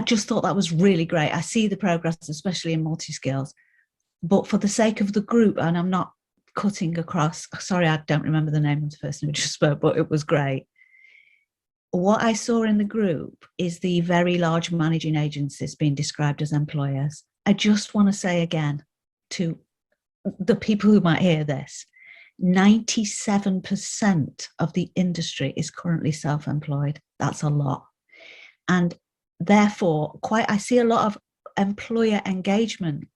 just thought that was really great. I see the progress, especially in multi-skills, but for the sake of the group, and I'm not cutting across, sorry, I don't remember the name of the person who just spoke, but it was great. What I saw in the group is the very large managing agencies being described as employers. I just want to say again to the people who might hear this, 97% of the industry is currently self-employed. That's a lot. And therefore, I see a lot of employer engagement,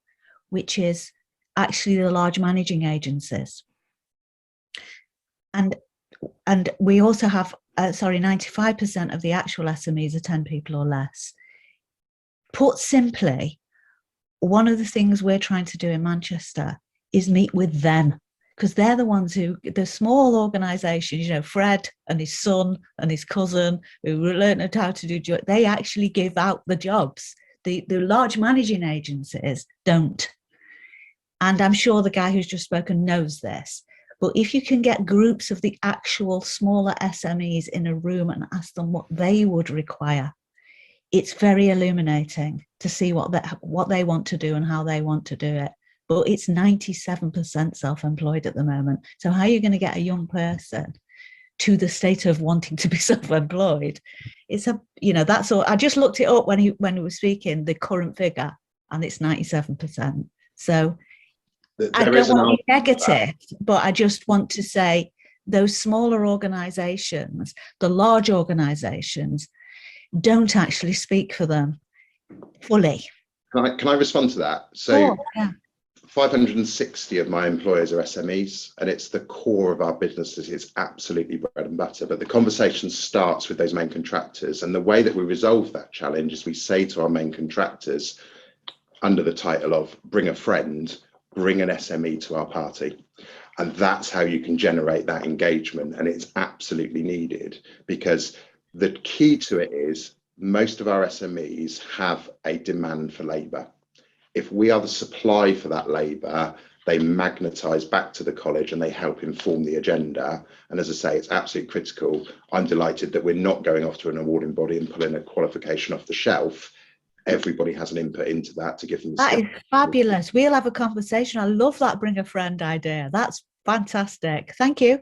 which is actually the large managing agencies. And we also have, 95% of the actual SMEs are 10 people or less. Put simply, one of the things we're trying to do in Manchester is meet with them, because they're the ones who, the small organisations, you know, Fred and his son and his cousin who learned how to do jobs, they actually give out the jobs. The large managing agencies don't. And I'm sure the guy who's just spoken knows this. But if you can get groups of the actual smaller SMEs in a room and ask them what they would require, it's very illuminating to see what they want to do and how they want to do it. But it's 97% self-employed at the moment. So how are you going to get a young person to the state of wanting to be self-employed? It's that's all. I just looked it up when he was speaking, the current figure, and it's 97%. So I don't want to be negative, but I just want to say those smaller organisations, the large organisations, don't actually speak for them fully. Can I respond to that? So, yeah. 560 of my employers are SMEs, and it's the core of our businesses. It's absolutely bread and butter. But the conversation starts with those main contractors, and the way that we resolve that challenge is we say to our main contractors, under the title of "Bring a Friend," bring an SME to our party. And that's how you can generate that engagement. And it's absolutely needed, because the key to it is most of our SMEs have a demand for labour. If we are the supply for that labour, they magnetise back to the college and they help inform the agenda. And as I say, it's absolutely critical. I'm delighted that we're not going off to an awarding body and pulling a qualification off the shelf. Everybody has an input into that to give them. That is fabulous. We'll have a conversation. I love that bring a friend idea. That's fantastic. Thank you.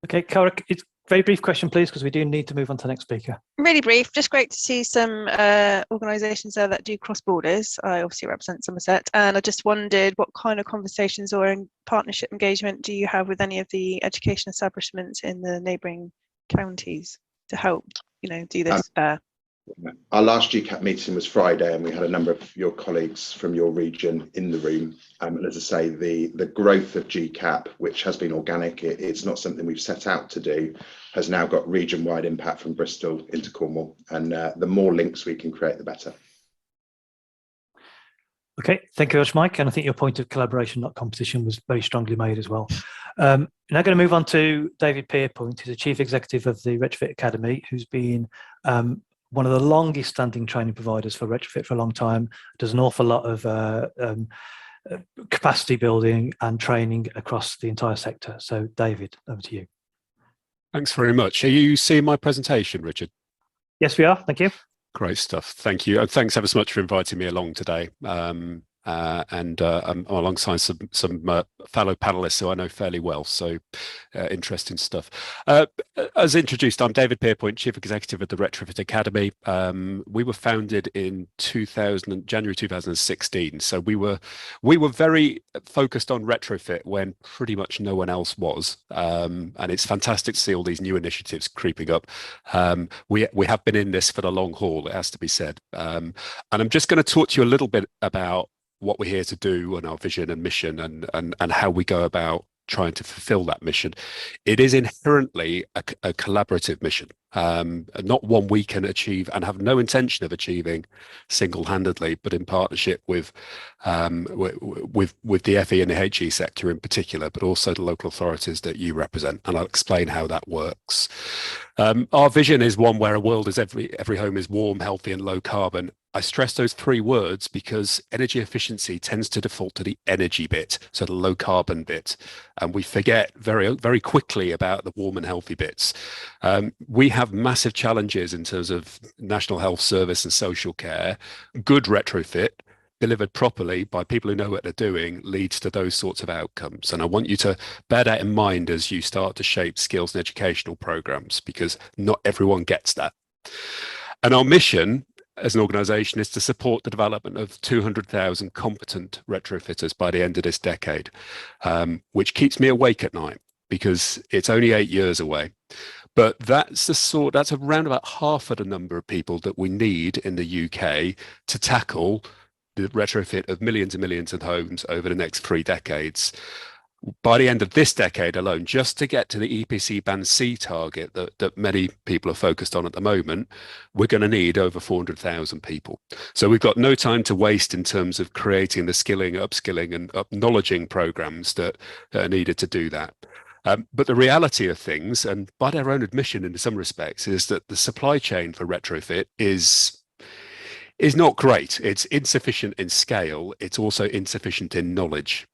Okay, Cara, it's a very brief question, please, because we do need to move on to the next speaker. Really brief, just great to see some organisations there that do cross borders. I obviously represent Somerset, and I just wondered what kind of conversations or in partnership engagement do you have with any of the education establishments in the neighbouring counties to help, do this better? Our last GCAP meeting was Friday, and we had a number of your colleagues from your region in the room. And as I say, the growth of GCAP, which has been organic, it's not something we've set out to do, has now got region-wide impact from Bristol into Cornwall. And the more links we can create, the better. Okay, thank you very much, Mike. And I think your point of collaboration, not competition, was very strongly made as well. Now going to move on to David Pierpoint, who's the Chief Executive of the Retrofit Academy, who's been one of the longest standing training providers for retrofit for a long time, does an awful lot of capacity building and training across the entire sector. So David, over to you. Thanks very much. Are you seeing my presentation, Richard? Yes, we are. Thank you. Great stuff. Thank you. And thanks ever so much for inviting me along today. I'm alongside some fellow panelists who I know fairly well, so interesting stuff. As introduced, I'm David Pierpoint, Chief Executive of the Retrofit Academy. We were founded in January 2016, so we were very focused on retrofit when pretty much no one else was, and it's fantastic to see all these new initiatives creeping up. We have been in this for the long haul, it has to be said, and I'm just going to talk to you a little bit about what we're here to do and our vision and mission and how we go about trying to fulfill that mission. It is inherently a collaborative mission, not one we can achieve and have no intention of achieving single-handedly, but in partnership with the FE and the HE sector in particular, but also the local authorities that you represent. And I'll explain how that works. Our vision is one where a world is every home is warm, healthy and low carbon. I stress those three words because energy efficiency tends to default to the energy bit, so the low carbon bit, and we forget very, very quickly about the warm and healthy bits. We have massive challenges in terms of National Health Service and social care. Good retrofit, delivered properly by people who know what they're doing, leads to those sorts of outcomes. And I want you to bear that in mind as you start to shape skills and educational programs, because not everyone gets that. And our mission as an organisation is to support the development of 200,000 competent retrofitters by the end of this decade, which keeps me awake at night because it's only 8 years away. But that's around about half of the number of people that we need in the UK to tackle the retrofit of millions and millions of homes over the next 3 decades. By the end of this decade alone, just to get to the EPC Band C target that many people are focused on at the moment, we're going to need over 400,000 people. So we've got no time to waste in terms of creating the skilling, upskilling and acknowledging programs that are needed to do that. But the reality of things, and by their own admission in some respects, is that the supply chain for retrofit is not great. It's insufficient in scale. It's also insufficient in knowledge.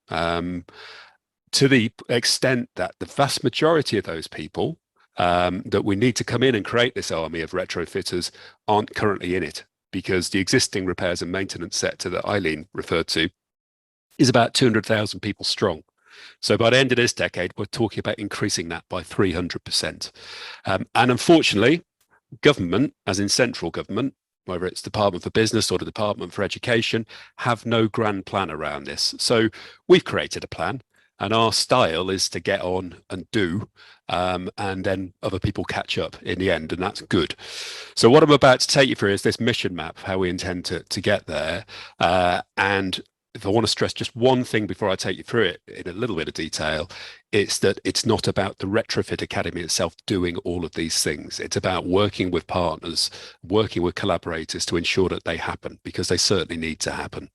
To the extent that the vast majority of those people that we need to come in and create this army of retrofitters aren't currently in it, because the existing repairs and maintenance sector that Eileen referred to is about 200,000 people strong. So by the end of this decade, we're talking about increasing that by 300%. And unfortunately, government, as in central government, whether it's Department for Business or the Department for Education, have no grand plan around this. So we've created a plan. And our style is to get on and do, and then other people catch up in the end, and that's good. So what I'm about to take you through is this mission map, how we intend to get there. And if I want to stress just one thing before I take you through it in a little bit of detail, it's that it's not about the Retrofit Academy itself doing all of these things. It's about working with partners, working with collaborators to ensure that they happen, because they certainly need to happen.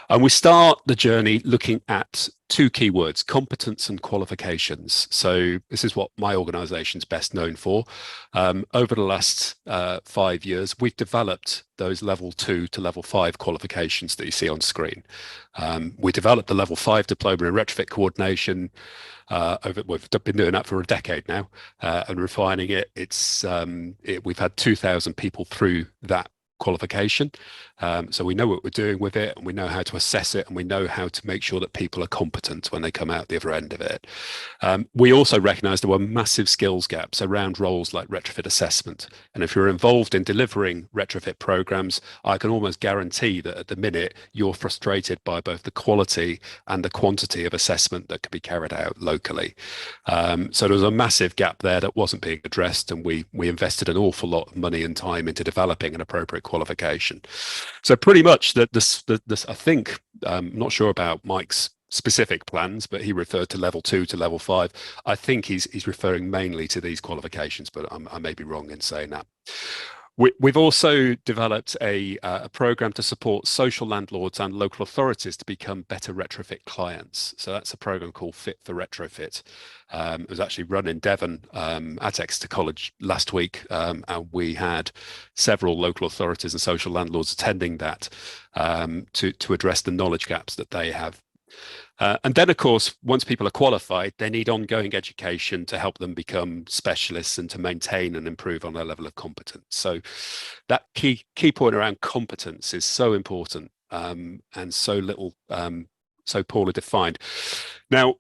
And we start the journey looking at 2 key words: competence and qualifications. So this is what my organization's best known for. Over the last 5 years, we've developed those level 2 to level 5 qualifications that you see on screen. We developed the level 5 diploma in retrofit coordination. We've been doing that for a decade now, and refining it. We've had 2,000 people through that qualification. So we know what we're doing with it, and we know how to assess it, and we know how to make sure that people are competent when they come out the other end of it. We also recognize there were massive skills gaps around roles like retrofit assessment. And if you're involved in delivering retrofit programs, I can almost guarantee that at the minute you're frustrated by both the quality and the quantity of assessment that could be carried out locally. So there was a massive gap there that wasn't being addressed, and we invested an awful lot of money and time into developing an appropriate qualification. So pretty much this I think, I'm not sure about Mike's specific plans, but he referred to level 2 to level 5. I think he's referring mainly to these qualifications, but I may be wrong in saying that. We've also developed a program to support social landlords and local authorities to become better retrofit clients. So that's a program called Fit for Retrofit. It was actually run in Devon at Exeter College last week, and we had several local authorities and social landlords attending that to address the knowledge gaps that they have. And then, of course, once people are qualified, they need ongoing education to help them become specialists and to maintain and improve on their level of competence. So that key point around competence is so important, and so poorly defined. Now,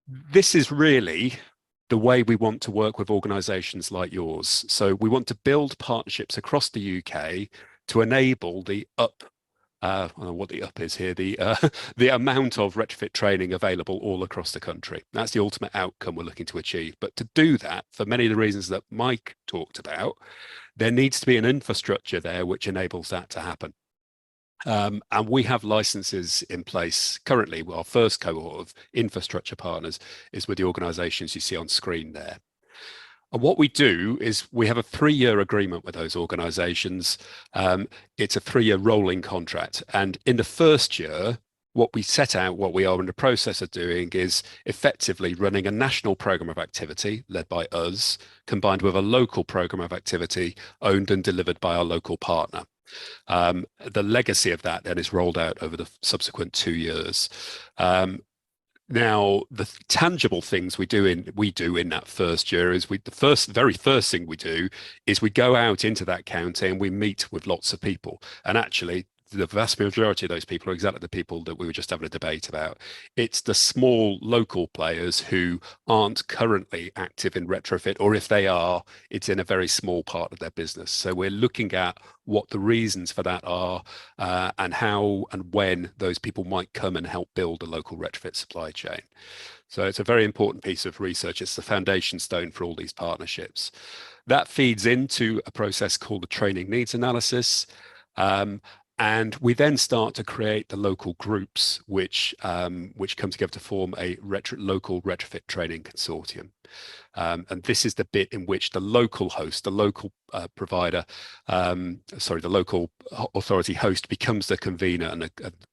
this is really the way we want to work with organisations like yours. So we want to build partnerships across the UK to enable the I don't know what the up is here, the amount of retrofit training available all across the country. That's the ultimate outcome we're looking to achieve. But to do that, for many of the reasons that Mike talked about, there needs to be an infrastructure there which enables that to happen. And we have licenses in place currently. Our first cohort of infrastructure partners is with the organisations you see on screen there. And what we do is we have a 3-year agreement with those organisations. It's a 3-year rolling contract. And in the first year, what we are in the process of doing is effectively running a national programme of activity led by us, combined with a local programme of activity owned and delivered by our local partner. The legacy of that then is rolled out over the subsequent 2 years. Now, the tangible things we do in that first year is the very first thing we do is we go out into that county and we meet with lots of people. And actually, the vast majority of those people are exactly the people that we were just having a debate about. It's the small local players who aren't currently active in retrofit, or if they are, it's in a very small part of their business. So we're looking at what the reasons for that are, and how and when those people might come and help build a local retrofit supply chain. So it's a very important piece of research. It's the foundation stone for all these partnerships. That feeds into a process called the training needs analysis. And we then start to create the local groups, which come together to form a local retrofit training consortium. And this is the bit in which the local host, the local provider, the local authority host becomes the convener.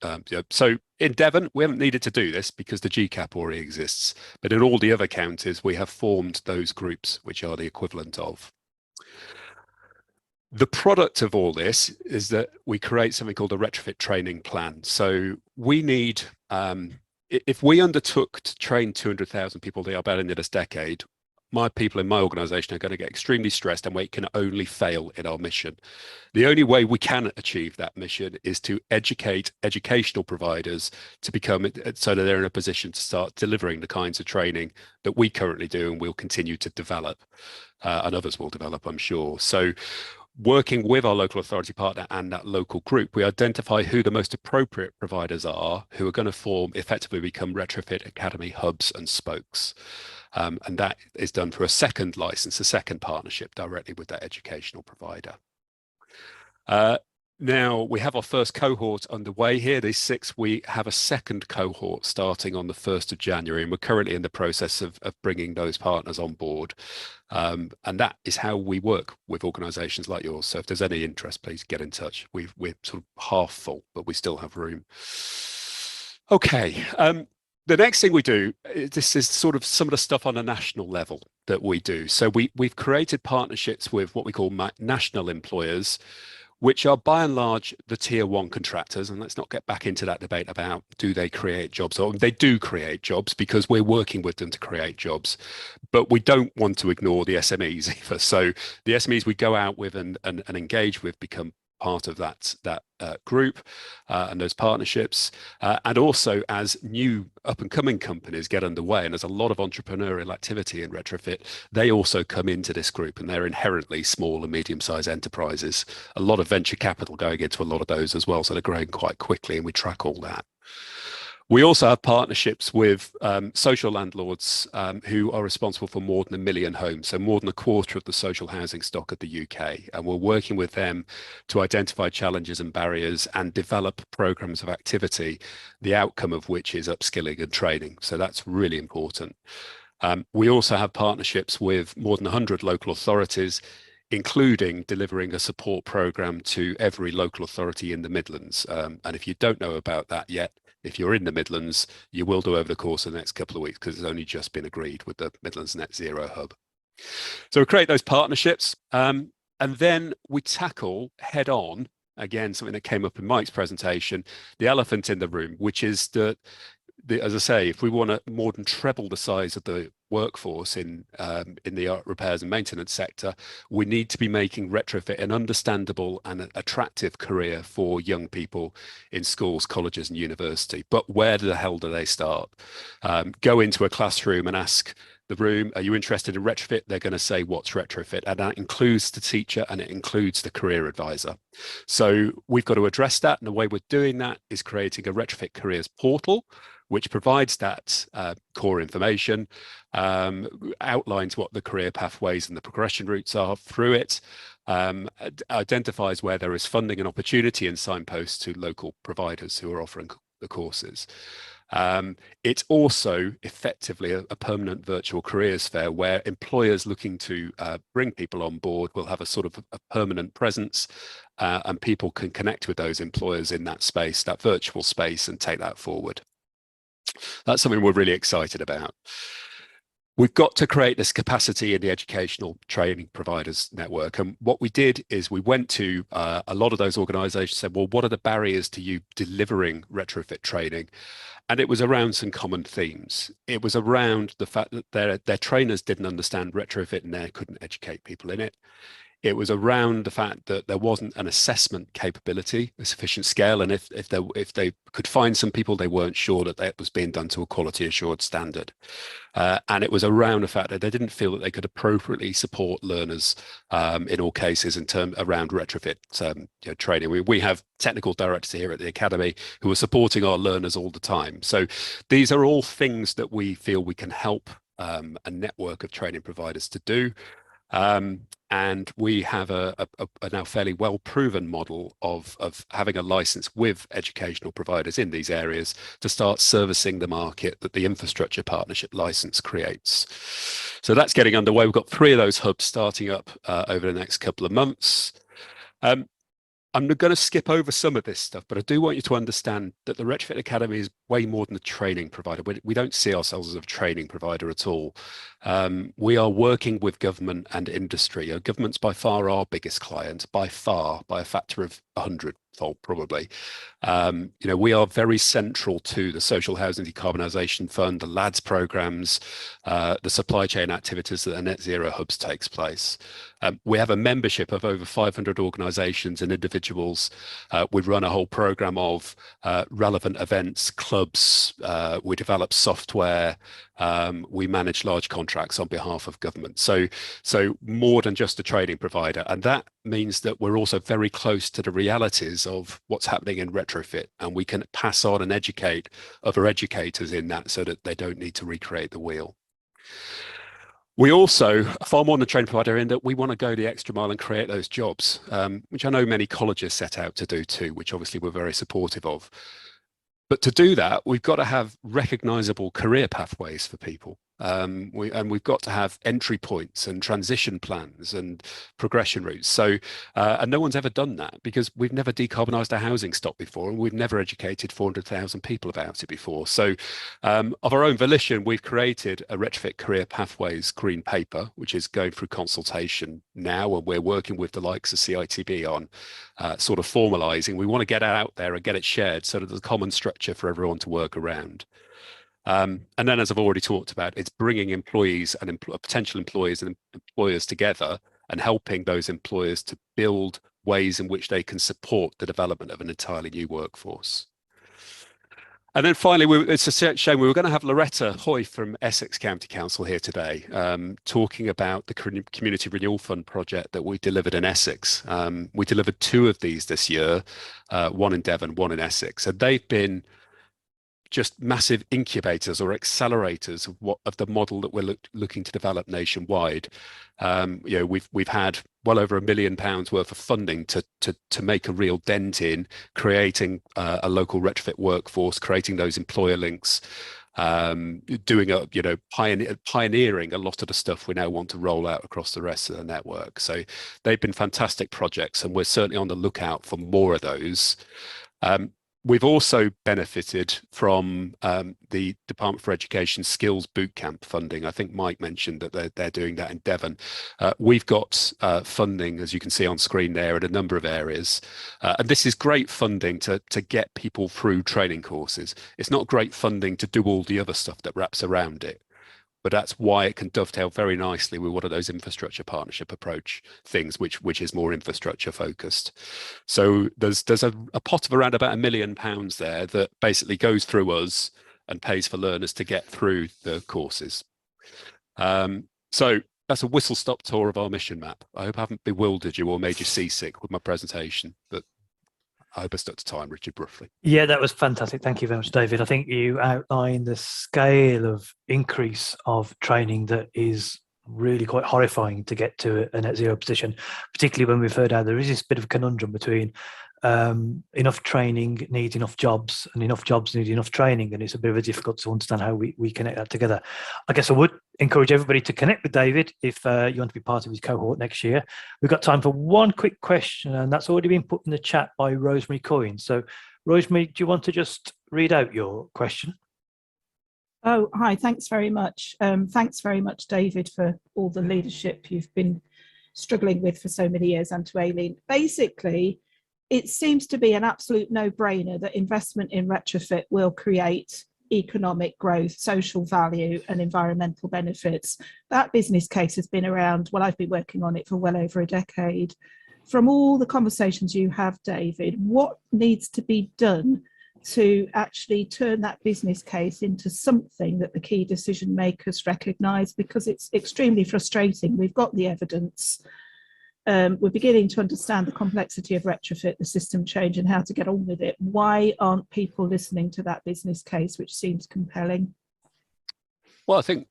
And so in Devon, we haven't needed to do this because the GCAP already exists. But in all the other counties, we have formed those groups, which are the equivalent of. The product of all this is that we create something called a retrofit training plan. So we need, if we undertook to train 200,000 people the Albanian in this decade, my people in my organization are going to get extremely stressed, and we can only fail in our mission. The only way we can achieve that mission is to educate educational providers to become, so that they're in a position to start delivering the kinds of training that we currently do and will continue to develop, and others will develop, I'm sure. So working with our local authority partner and that local group, we identify who the most appropriate providers are who are going to effectively become retrofit academy hubs and spokes. And that is done through a second license, a second partnership directly with that educational provider. Now we have our first cohort underway here. These 6, we have a second cohort starting on the 1st of January, and we're currently in the process of bringing those partners on board. And that is how we work with organizations like yours. So if there's any interest, please get in touch. We're sort of half full, but we still have room. Okay. The next thing we do, this is sort of some of the stuff on a national level that we do. So we've created partnerships with what we call national employers, which are by and large the tier 1 contractors. And let's not get back into that debate about do they create jobs, or they do create jobs because we're working with them to create jobs. But we don't want to ignore the SMEs either. So the SMEs we go out with and engage with become part of that group and those partnerships. And also as new up and coming companies get underway, and there's a lot of entrepreneurial activity in retrofit, they also come into this group, and they're inherently small and medium-sized enterprises. A lot of venture capital going into a lot of those as well. So they're growing quite quickly, and we track all that. We also have partnerships with social landlords who are responsible for more than 1 million homes, so more than a quarter of the social housing stock of the UK. And we're working with them to identify challenges and barriers and develop programs of activity, the outcome of which is upskilling and training. So that's really important. We also have partnerships with more than 100 local authorities, including delivering a support program to every local authority in the Midlands. And if you don't know about that yet, if you're in the Midlands, you will do over the course of the next couple of weeks, because it's only just been agreed with the Midlands Net Zero Hub. So we create those partnerships, and then we tackle head on, again, something that came up in Mike's presentation, the elephant in the room, which is that, as I say, if we want to more than treble the size of the workforce in the repairs and maintenance sector, we need to be making retrofit an understandable and attractive career for young people in schools, colleges and university. But where the hell do they start? Go into a classroom and ask the room, are you interested in retrofit? They're going to say, what's retrofit? And that includes the teacher and it includes the career advisor. So we've got to address that. And the way we're doing that is creating a retrofit careers portal, which provides that core information, outlines what the career pathways and the progression routes are through it, identifies where there is funding and opportunity, and signposts to local providers who are offering the courses. It's also effectively a permanent virtual careers fair where employers looking to bring people on board will have a sort of a permanent presence, and people can connect with those employers in that space, that virtual space, and take that forward. That's something we're really excited about. We've got to create this capacity in the educational training providers network. And what we did is we went to a lot of those organizations, said, well, what are the barriers to you delivering retrofit training? And it was around some common themes. It was around the fact that their trainers didn't understand retrofit and they couldn't educate people in it. It was around the fact that there wasn't an assessment capability, a sufficient scale, and if they could find some people, they weren't sure that that was being done to a quality assured standard. And it was around the fact that they didn't feel that they could appropriately support learners in all cases around retrofit training. We have technical directors here at the Academy who are supporting our learners all the time. So these are all things that we feel we can help a network of training providers to do. And we have a now fairly well proven model of having a license with educational providers in these areas to start servicing the market that the infrastructure partnership license creates. So that's getting underway. We've got 3 of those hubs starting up over the next couple of months. I'm going to skip over some of this stuff, but I do want you to understand that the Retrofit Academy is way more than a training provider. We don't see ourselves as a training provider at all. We are working with government and industry. Government's by far our biggest client, by a factor of 100-fold probably. We are very central to the Social Housing Decarbonisation Fund, the LADS programs, the supply chain activities that the Net Zero Hubs takes place. We have a membership of over 500 organisations and individuals. We run a whole programme of relevant events, clubs. We develop software. We manage large contracts on behalf of government. So more than just a trading provider. And that means that we're also very close to the realities of what's happening in retrofit, and we can pass on and educate other educators in that so that they don't need to recreate the wheel. We also are far more than a training provider in that we want to go the extra mile and create those jobs, which I know many colleges set out to do too, which obviously we're very supportive of. But to do that, we've got to have recognizable career pathways for people. We've got to have entry points and transition plans and progression routes. So, and no one's ever done that because we've never decarbonised our housing stock before, and we've never educated 400,000 people about it before. So, of our own volition, we've created a Retrofit Career Pathways green paper, which is going through consultation now, and we're working with the likes of CITB on sort of formalising. We want to get it out there and get it shared so that there's a common structure for everyone to work around. And then, as I've already talked about, it's bringing employees and potential employees and employers together and helping those employers to build ways in which they can support the development of an entirely new workforce. And then finally, it's a shame we were going to have Loretta Hoy from Essex County Council here today, talking about the Community Renewal Fund project that we delivered in Essex. We delivered 2 of these this year, one in Devon, one in Essex, and they've been just massive incubators or accelerators of the model that we're looking to develop nationwide. We've had well over £1 million worth of funding to make a real dent in creating a local retrofit workforce, creating those employer links, doing pioneering a lot of the stuff we now want to roll out across the rest of the network. So they've been fantastic projects, and we're certainly on the lookout for more of those. We've also benefited from the Department for Education Skills Bootcamp funding. I think Mike mentioned that they're doing that in Devon. We've got funding, as you can see on screen there, in a number of areas. And this is great funding to get people through training courses. It's not great funding to do all the other stuff that wraps around it. But that's why it can dovetail very nicely with one of those infrastructure partnership approach things, which is more infrastructure focused. So there's a pot of around about £1 million there that basically goes through us and pays for learners to get through the courses. So that's a whistle-stop tour of our mission map. I hope I haven't bewildered you or made you seasick with my presentation, but I hope I stuck to time, Richard, briefly. Yeah, that was fantastic. Thank you very much, David. I think you outlined the scale of increase of training that is really quite horrifying to get to a net zero position, particularly when we've heard how there is this bit of a conundrum between enough training needs enough jobs and enough jobs need enough training, and it's a bit of a difficult to understand how we connect that together. I guess I would encourage everybody to connect with David if you want to be part of his cohort next year. We've got time for one quick question, and that's already been put in the chat by Rosemary Coyne. So Rosemary, do you want to just read out your question? Oh, hi, thanks very much. Thanks very much, David, for all the leadership you've been struggling with for so many years, and to Aileen. Basically, it seems to be an absolute no-brainer that investment in retrofit will create economic growth, social value and environmental benefits. That business case has been around, well, I've been working on it for well over a decade. From all the conversations you have, David, what needs to be done to actually turn that business case into something that the key decision makers recognise? Because it's extremely frustrating. We've got the evidence. We're beginning to understand the complexity of retrofit, the system change and how to get on with it. Why aren't people listening to that business case, which seems compelling? Well, I think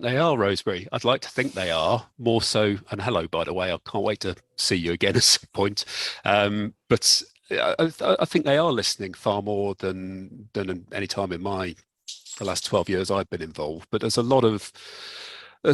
they are, Rosemary. I'd like to think they are more so. And hello, by the way, I can't wait to see you again at some point. But I think they are listening far more than any time in the last 12 years I've been involved. But there's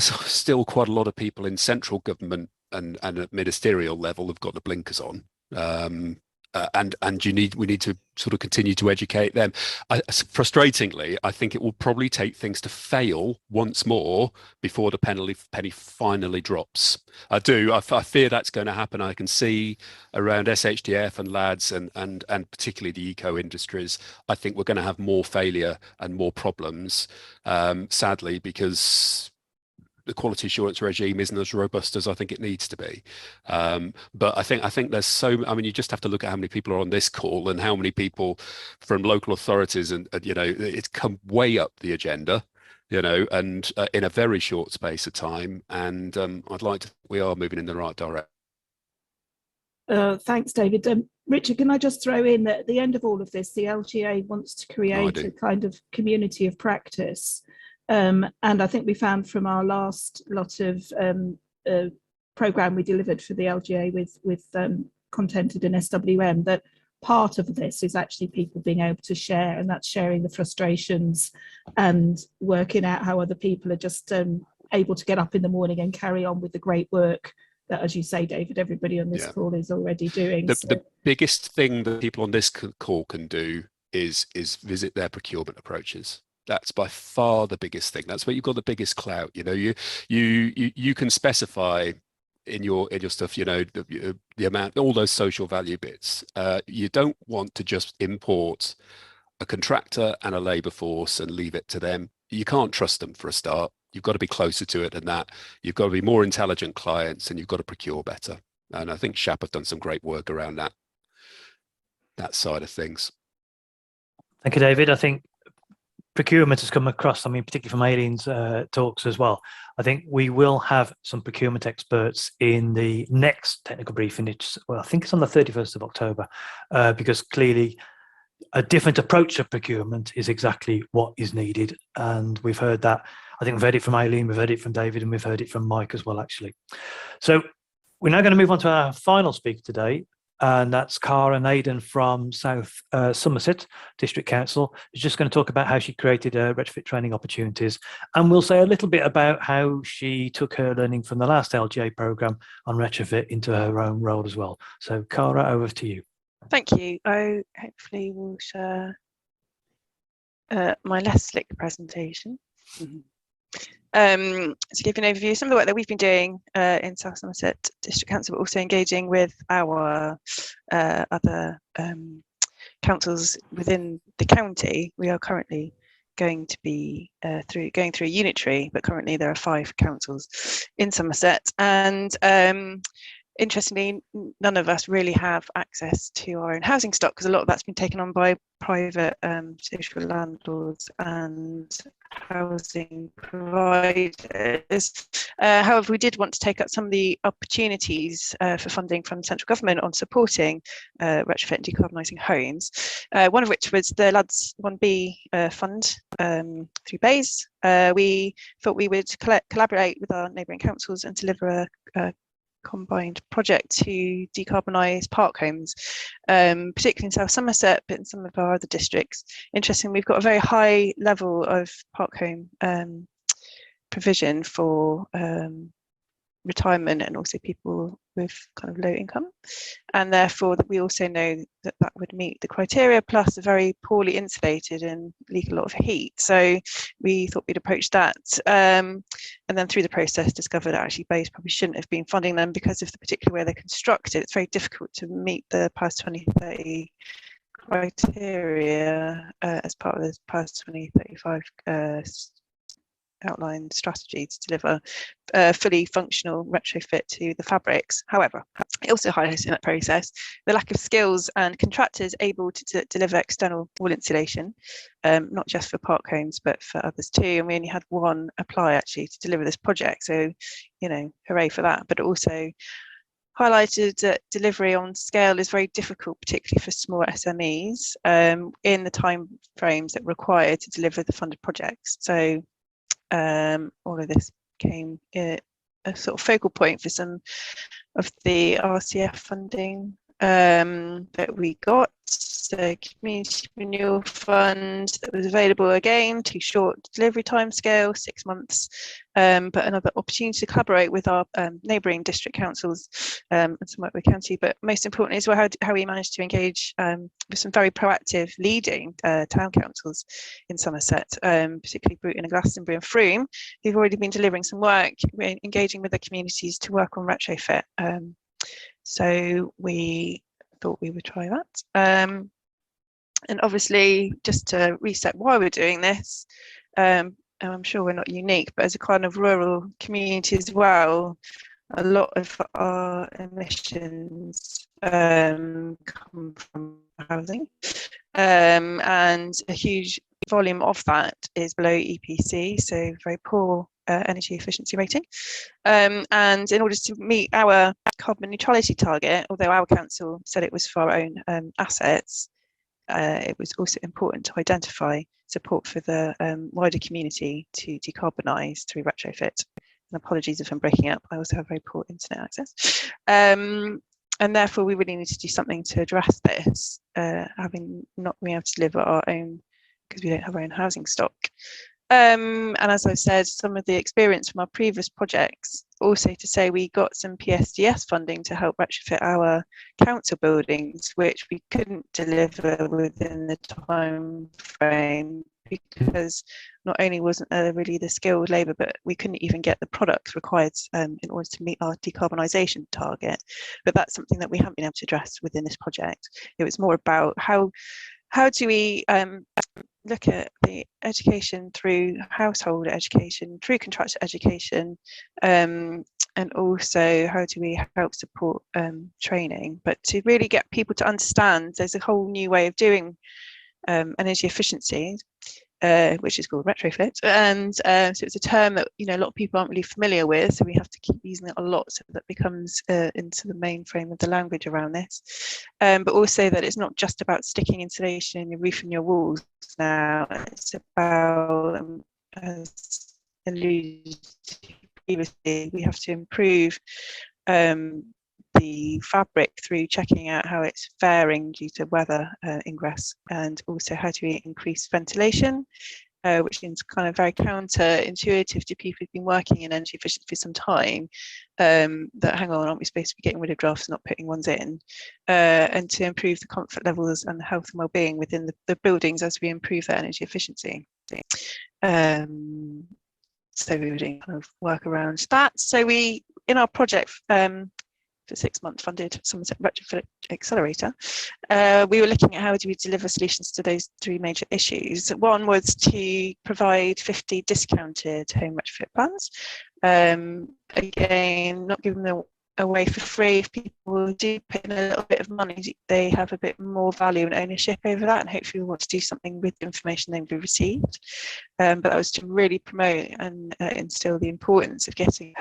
still quite a lot of people in central government and at ministerial level have got the blinkers on. And we need to sort of continue to educate them. Frustratingly, I think it will probably take things to fail once more before the penny finally drops. I fear that's going to happen. I can see around SHDF and LADS and particularly the eco industries, I think we're going to have more failure and more problems, sadly, because the quality assurance regime isn't as robust as I think it needs to be. But I think there's you just have to look at how many people are on this call and how many people from local authorities and it's come way up the agenda, and in a very short space of time. And I'd like to think we are moving in the right direction. Thanks, David. Richard, can I just throw in that at the end of all of this, the LGA wants to create a kind of community of practice. And I think we found from our last lot of programme we delivered for the LGA with Contented and SWM that part of this is actually people being able to share, and that's sharing the frustrations and working out how other people are just able to get up in the morning and carry on with the great work that, as you say, David, everybody on this call is already doing. The biggest thing that people on this call can do is visit their procurement approaches. That's by far the biggest thing. That's where you've got the biggest clout. You can specify in your stuff, the amount, all those social value bits. You don't want to just import a contractor and a labour force and leave it to them. You can't trust them for a start. You've got to be closer to it than that. You've got to be more intelligent clients, and you've got to procure better. And I think SHAP have done some great work around that side of things. Thank you, David. I think procurement has come across, particularly from Aileen's talks as well. I think we will have some procurement experts in the next technical briefing. I think it's on the 31st of October, because clearly a different approach to procurement is exactly what is needed. And we've heard that. I think we've heard it from Aileen, we've heard it from David, and we've heard it from Mike as well, actually. So we're now going to move on to our final speaker today, and that's Cara Naden from South Somerset District Council. She's just going to talk about how she created retrofit training opportunities, and we'll say a little bit about how she took her learning from the last LGA programme on retrofit into her own role as well. So Cara, over to you. Thank you. I hopefully will share my less slick presentation. To give you an overview of some of the work that we've been doing in South Somerset District Council, but also engaging with our other councils within the county. We are currently going to be going through a unitary, but currently there are 5 councils in Somerset, and interestingly, none of us really have access to our own housing stock, because a lot of that's been taken on by private social landlords and housing providers. However, we did want to take up some of the opportunities for funding from central government on supporting retrofit and decarbonising homes, one of which was the LADS 1B fund through BAYS. We thought we would collaborate with our neighbouring councils and deliver a combined project to decarbonise park homes, particularly in South Somerset, but in some of our other districts. Interesting, we've got a very high level of park home provision for retirement and also people with kind of low income, and therefore that we also know that that would meet the criteria, plus are very poorly insulated and leak a lot of heat. So we thought we'd approach that, and then through the process discovered that actually BAYS probably shouldn't have been funding them because of the particular way they're constructed. It's very difficult to meet the PAS 2030 criteria as part of the PAS 2035 outlined strategy to deliver a fully functional retrofit to the fabrics. However, it also highlights in that process the lack of skills and contractors able to deliver external wall insulation, not just for park homes but for others too. And we only had one apply actually to deliver this project, so you know, hooray for that. But it also highlighted that delivery on scale is very difficult, particularly for smaller SMEs, in the time frames that are required to deliver the funded projects. So all of this became a sort of focal point for some of the RCF funding that we got. So community renewal fund that was available, again too short delivery time scale, 6 months, but another opportunity to collaborate with our neighbouring district councils and some work with county. But most importantly as well, how we managed to engage with some very proactive leading town councils in Somerset, particularly Bruton and Glastonbury and Frome, who've already been delivering some work, engaging with the communities to work on retrofit. So we thought we would try that. And obviously, just to reset why we're doing this, and I'm sure we're not unique, but as a kind of rural community as well, a lot of our emissions come from housing, and a huge volume of that is below EPC, so very poor energy efficiency rating. And in order to meet our carbon neutrality target, although our council said it was for our own assets, it was also important to identify support for the wider community to decarbonise through retrofit. And apologies if I'm breaking up, I also have very poor internet access. And therefore we really need to do something to address this, having not been able to deliver our own, because we don't have our own housing stock. And as I said, some of the experience from our previous projects, also to say we got some PSDS funding to help retrofit our council buildings, which we couldn't deliver within the time frame because not only wasn't there really the skilled labour, but we couldn't even get the products required in order to meet our decarbonisation target. But that's something that we haven't been able to address within this project. It was more about how do we look at the education through household education, through contractor education, and also how do we help support training, but to really get people to understand there's a whole new way of doing energy efficiency, which is called retrofit, and so it's a term that a lot of people aren't really familiar with, so we have to keep using it a lot so that becomes into the mainframe of the language around this, but also that it's not just about sticking insulation in your roof and your walls now. It's about, as alluded to previously, we have to improve the fabric through checking out how it's faring due to weather ingress, and also how do we increase ventilation, which seems kind of very counterintuitive to people who've been working in energy efficiency for some time, that hang on, aren't we supposed to be getting rid of drafts, not putting ones in, and to improve the comfort levels and the health and well-being within the buildings as we improve their energy efficiency. So we were doing kind of work around that. So we, in our project, for 6 months funded Somerset Retrofit Accelerator, we were looking at how do we deliver solutions to those 3 major issues. One was to provide 50 discounted home retrofit plans. Again, not giving them away for free. If people do put in a little bit of money, they have a bit more value and ownership over that, and hopefully we want to do something with the information they've received. But that was to really promote and instill the importance of getting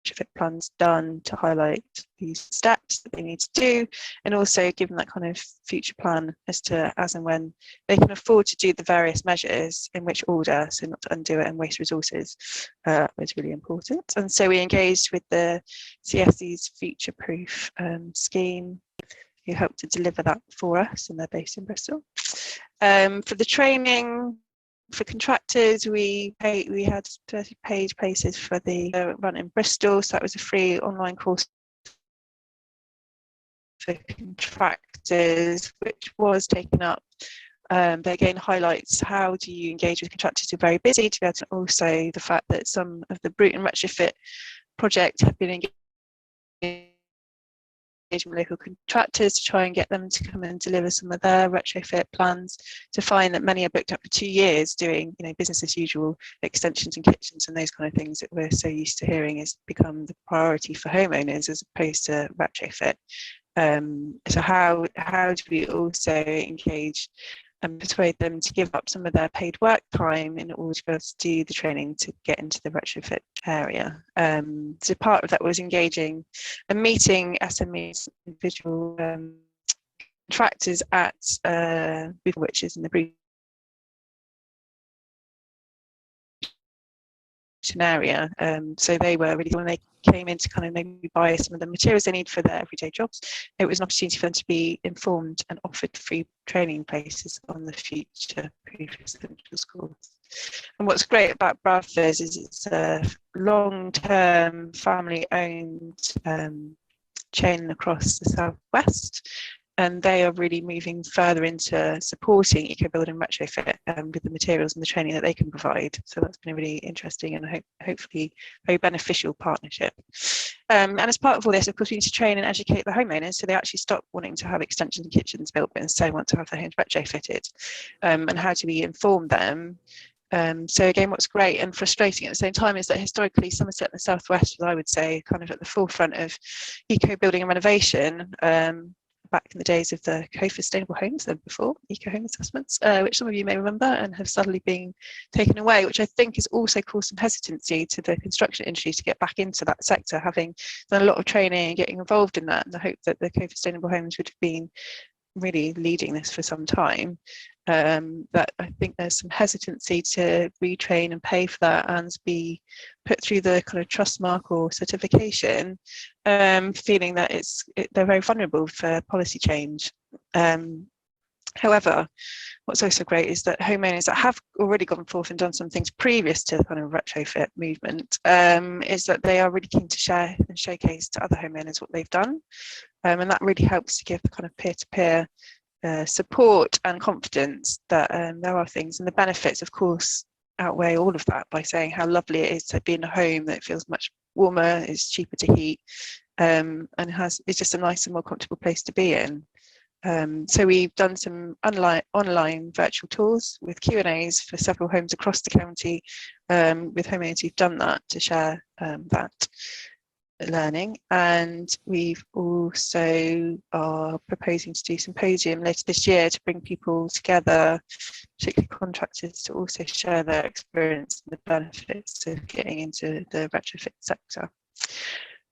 retrofit plans done, to highlight these steps that they need to do, and also give them that kind of future plan as to as and when they can afford to do the various measures, in which order, so not to undo it and waste resources, was really important. And so we engaged with the CSE's Future Proof scheme, who helped to deliver that for us, and they're based in Bristol. For the training, for contractors, we had 30-page places for the run in Bristol, so that was a free online course for contractors, which was taken up. But again, highlights how do you engage with contractors who are very busy, to be able to, also the fact that some of the Bruton retrofit project have been engaged with local contractors to try and get them to come and deliver some of their retrofit plans, to find that many are booked up for 2 years doing, business as usual extensions and kitchens and those kind of things that we're so used to hearing has become the priority for homeowners as opposed to retrofit. So how do we also engage and persuade them to give up some of their paid work time in order to be able to do the training to get into the retrofit area? So part of that was engaging and meeting SMEs, individual contractors at which is in the brief area. So they were really, when they came in to kind of maybe buy some of the materials they need for their everyday jobs, it was an opportunity for them to be informed and offered free training places on the future pre-residential schools. And what's great about Bradford is it's a long-term family-owned chain across the southwest, and they are really moving further into supporting eco-build and retrofit with the materials and the training that they can provide. So that's been a really interesting and hopefully very beneficial partnership. And as part of all this, of course, we need to train and educate the homeowners so they actually stop wanting to have extensions and kitchens built, but instead want to have their homes retrofitted. And how do we inform them? So again, what's great and frustrating at the same time is that historically Somerset and the Southwest, I would say, kind of at the forefront of eco-building and renovation. Back in the days of the co-sustainable homes and before eco-home assessments, which some of you may remember and have suddenly been taken away, which I think has also caused some hesitancy to the construction industry to get back into that sector, having done a lot of training and getting involved in that. And I hope that the co-sustainable homes would have been really leading this for some time. But I think there's some hesitancy to retrain and pay for that and be put through the kind of trust mark or certification, feeling that they're very vulnerable for policy change. However, what's also great is that homeowners that have already gone forth and done some things previous to the kind of retrofit movement, is that they are really keen to share and showcase to other homeowners what they've done. And that really helps to give the kind of peer-to-peer support and confidence that there are things, and the benefits, of course, outweigh all of that by saying how lovely it is to be in a home that feels much warmer, is cheaper to heat, and is just a nicer, more comfortable place to be in. So we've done some online virtual tours with Q&As for several homes across the county, with homeowners who've done that to share that learning. And we've also are proposing to do a symposium later this year to bring people together, particularly contractors, to also share their experience and the benefits of getting into the retrofit sector.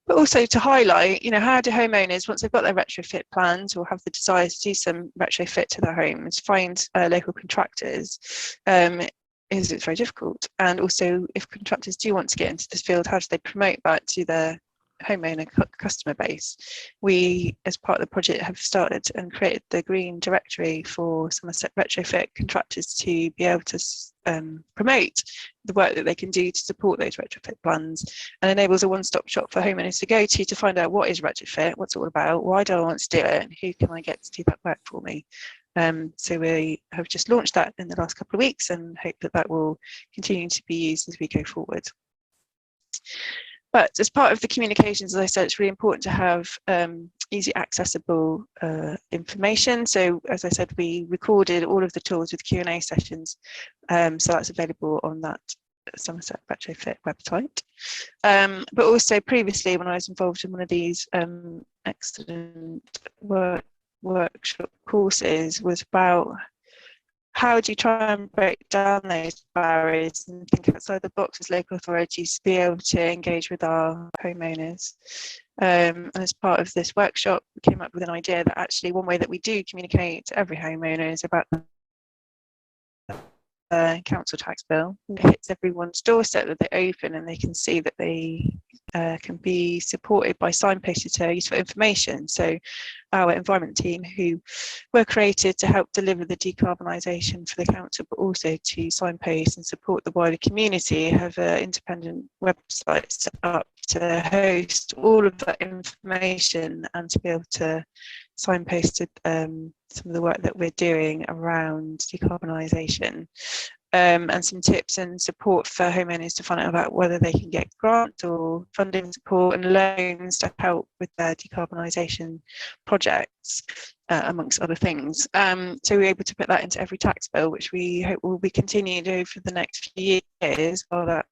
But also to highlight, how do homeowners, once they've got their retrofit plans or have the desire to do some retrofit to their homes, find local contractors? It's very difficult. And also, if contractors do want to get into this field, how do they promote that to their homeowner customer base? We, as part of the project, have started and created the Green Directory for Somerset retrofit contractors to be able to promote the work that they can do to support those retrofit plans, and enables a one-stop shop for homeowners to go to find out what is retrofit, what's it all about, why do I want to do it, and who can I get to do that work for me. So we have just launched that in the last couple of weeks and hope that that will continue to be used as we go forward. But as part of the communications, as I said, it's really important to have easy accessible information. So as I said, we recorded all of the tours with Q&A sessions. So that's available on that Somerset Retrofit website. But also previously, when I was involved in one of these excellent workshop courses, was about how do you try and break down those barriers and think outside the box as local authorities to be able to engage with our homeowners? And as part of this workshop, we came up with an idea that actually one way that we do communicate to every homeowner is about the council tax bill. It hits everyone's doorstep that they open, and they can see that they can be supported by signposted to useful information. So our environment team, who were created to help deliver the decarbonisation for the council, but also to signpost and support the wider community, have an independent website set up to host all of that information and to be able to signpost some of the work that we're doing around decarbonisation. and some tips and support for homeowners to find out about whether they can get grants or funding support and loans to help with their decarbonisation projects, amongst other things. So we're able to put that into every tax bill, which we hope will be continued over the next few years while that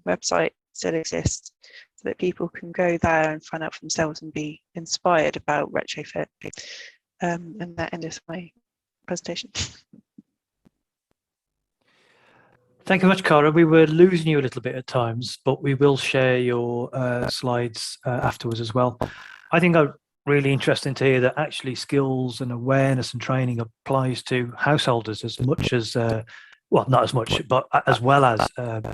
website still exists, so that people can go there and find out for themselves and be inspired about retrofit. And that ends my presentation. Thank you very much, Cara. We were losing you a little bit at times, but we will share your slides afterwards as well. I think it's really interesting to hear that actually skills and awareness and training applies to householders as much as, well, not as much, but as well as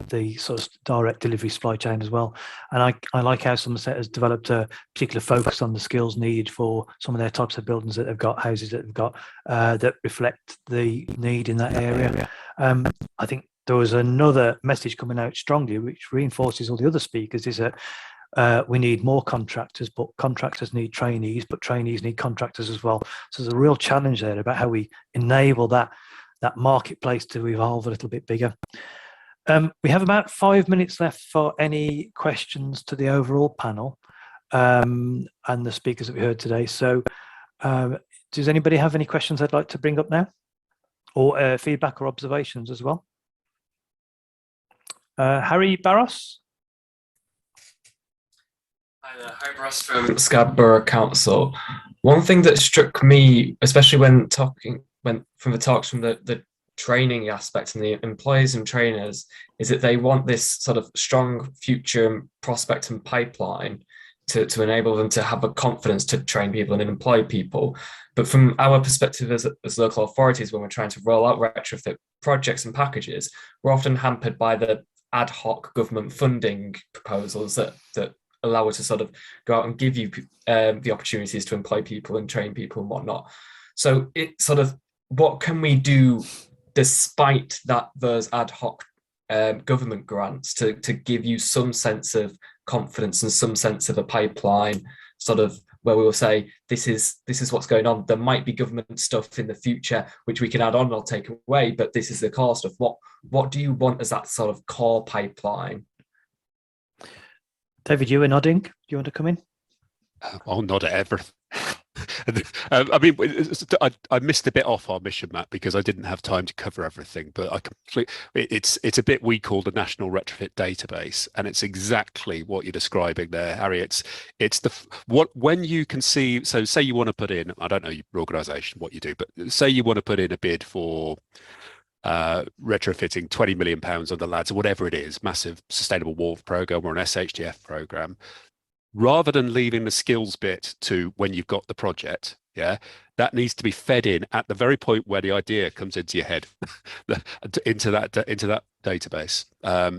the sort of direct delivery supply chain as well. And I like how Somerset has developed a particular focus on the skills needed for some of their types of buildings that they've got, houses that they've got, that reflect the need in that area. I think there was another message coming out strongly, which reinforces all the other speakers, is that we need more contractors, but contractors need trainees, but trainees need contractors as well. So there's a real challenge there about how we enable that marketplace to evolve a little bit bigger. We have about 5 minutes left for any questions to the overall panel and the speakers that we heard today. So does anybody have any questions they'd like to bring up now, or feedback or observations as well? Harry Barros. Hi there, Harry Barros from Scarborough Council. One thing that struck me, especially from the talks from the training aspect and the employers and trainers, is that they want this sort of strong future prospect and pipeline to enable them to have a confidence to train people and employ people. But from our perspective as local authorities, when we're trying to roll out retrofit projects and packages, we're often hampered by the ad hoc government funding proposals that allow us to sort of go out and give you the opportunities to employ people and train people and whatnot. So it sort of, what can we do despite those ad hoc government grants to give you some sense of confidence and some sense of a pipeline, sort of where we will say, this is what's going on. There might be government stuff in the future which we can add on or take away, but this is the core stuff. What do you want as that sort of core pipeline? David, you were nodding. Do you want to come in? I'll nod at everything. I mean, I missed a bit off our mission map because I didn't have time to cover everything, but it's a bit we call the National Retrofit Database, and it's exactly what you're describing there, Harry. It's when you can see, so say you want to put in, I don't know your organisation, what you do, but say you want to put in a bid for retrofitting £20 million on the lads, or whatever it is, massive sustainable wharf programme or an SHDF programme. Rather than leaving the skills bit to when you've got the project, that needs to be fed in at the very point where the idea comes into your head, into that database,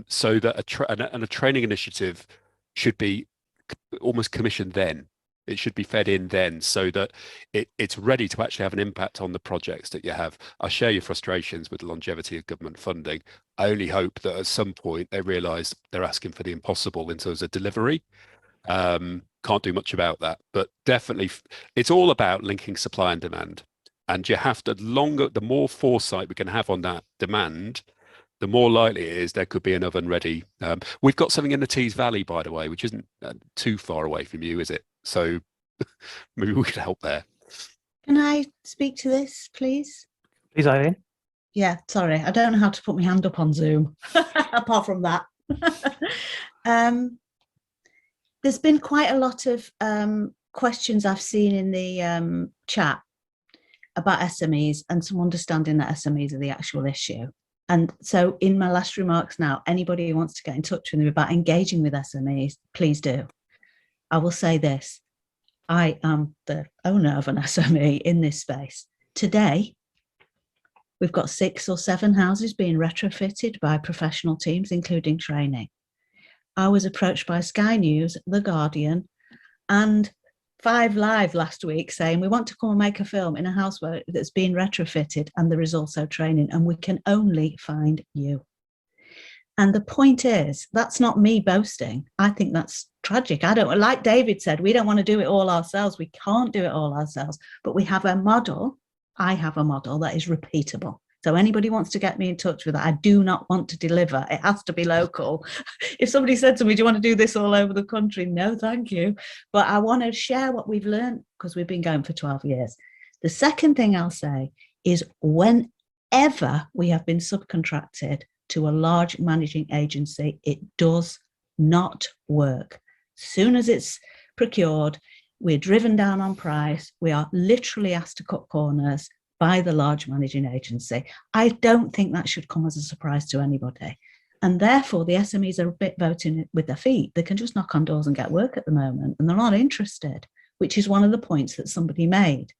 so that a training initiative should be almost commissioned then. It should be fed in then, so that it's ready to actually have an impact on the projects that you have. I share your frustrations with the longevity of government funding. I only hope that at some point they realise they're asking for the impossible in terms of delivery. Can't do much about that, but definitely it's all about linking supply and demand, and you have to the more foresight we can have on that demand, the more likely it is there could be an oven ready. We've got something in the Tees Valley, by the way, which isn't too far away from you, is it? So maybe we could help there. Can I speak to this, please? Please, Eileen. Yeah, sorry, I don't know how to put my hand up on Zoom apart from that. There's been quite a lot of questions I've seen in the chat about SMEs and some understanding that SMEs are the actual issue. And so in my last remarks now, anybody who wants to get in touch with me about engaging with SMEs, please do. I will say this, I am the owner of an SME in this space. Today, we've got 6 or 7 houses being retrofitted by professional teams, including training. I was approached by Sky News, The Guardian, and 5 Live last week saying, we want to come and make a film in a house that's being retrofitted, and there is also training, and we can only find you. And the point is, that's not me boasting. I think that's tragic. Like David said, we don't want to do it all ourselves. We can't do it all ourselves, but we have a model. I have a model that is repeatable. So anybody wants to get me in touch with that, I do not want to deliver. It has to be local. If somebody said to me, do you want to do this all over the country? No, thank you. But I want to share what we've learned because we've been going for 12 years. The second thing I'll say is whenever we have been subcontracted to a large managing agency, it does not work. Soon as it's procured, we're driven down on price. We are literally asked to cut corners by the large managing agency. I don't think that should come as a surprise to anybody. And therefore, the SMEs are a bit voting with their feet. They can just knock on doors and get work at the moment, and they're not interested, which is one of the points that somebody made.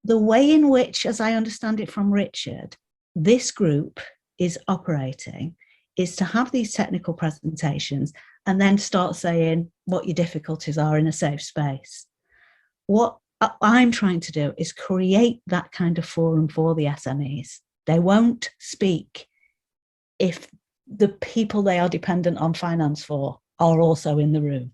The way in which, as I understand it from Richard, this group is operating is to have these technical presentations and then start saying what your difficulties are in a safe space. What I'm trying to do is create that kind of forum for the SMEs. They won't speak if the people they are dependent on finance for are also in the room.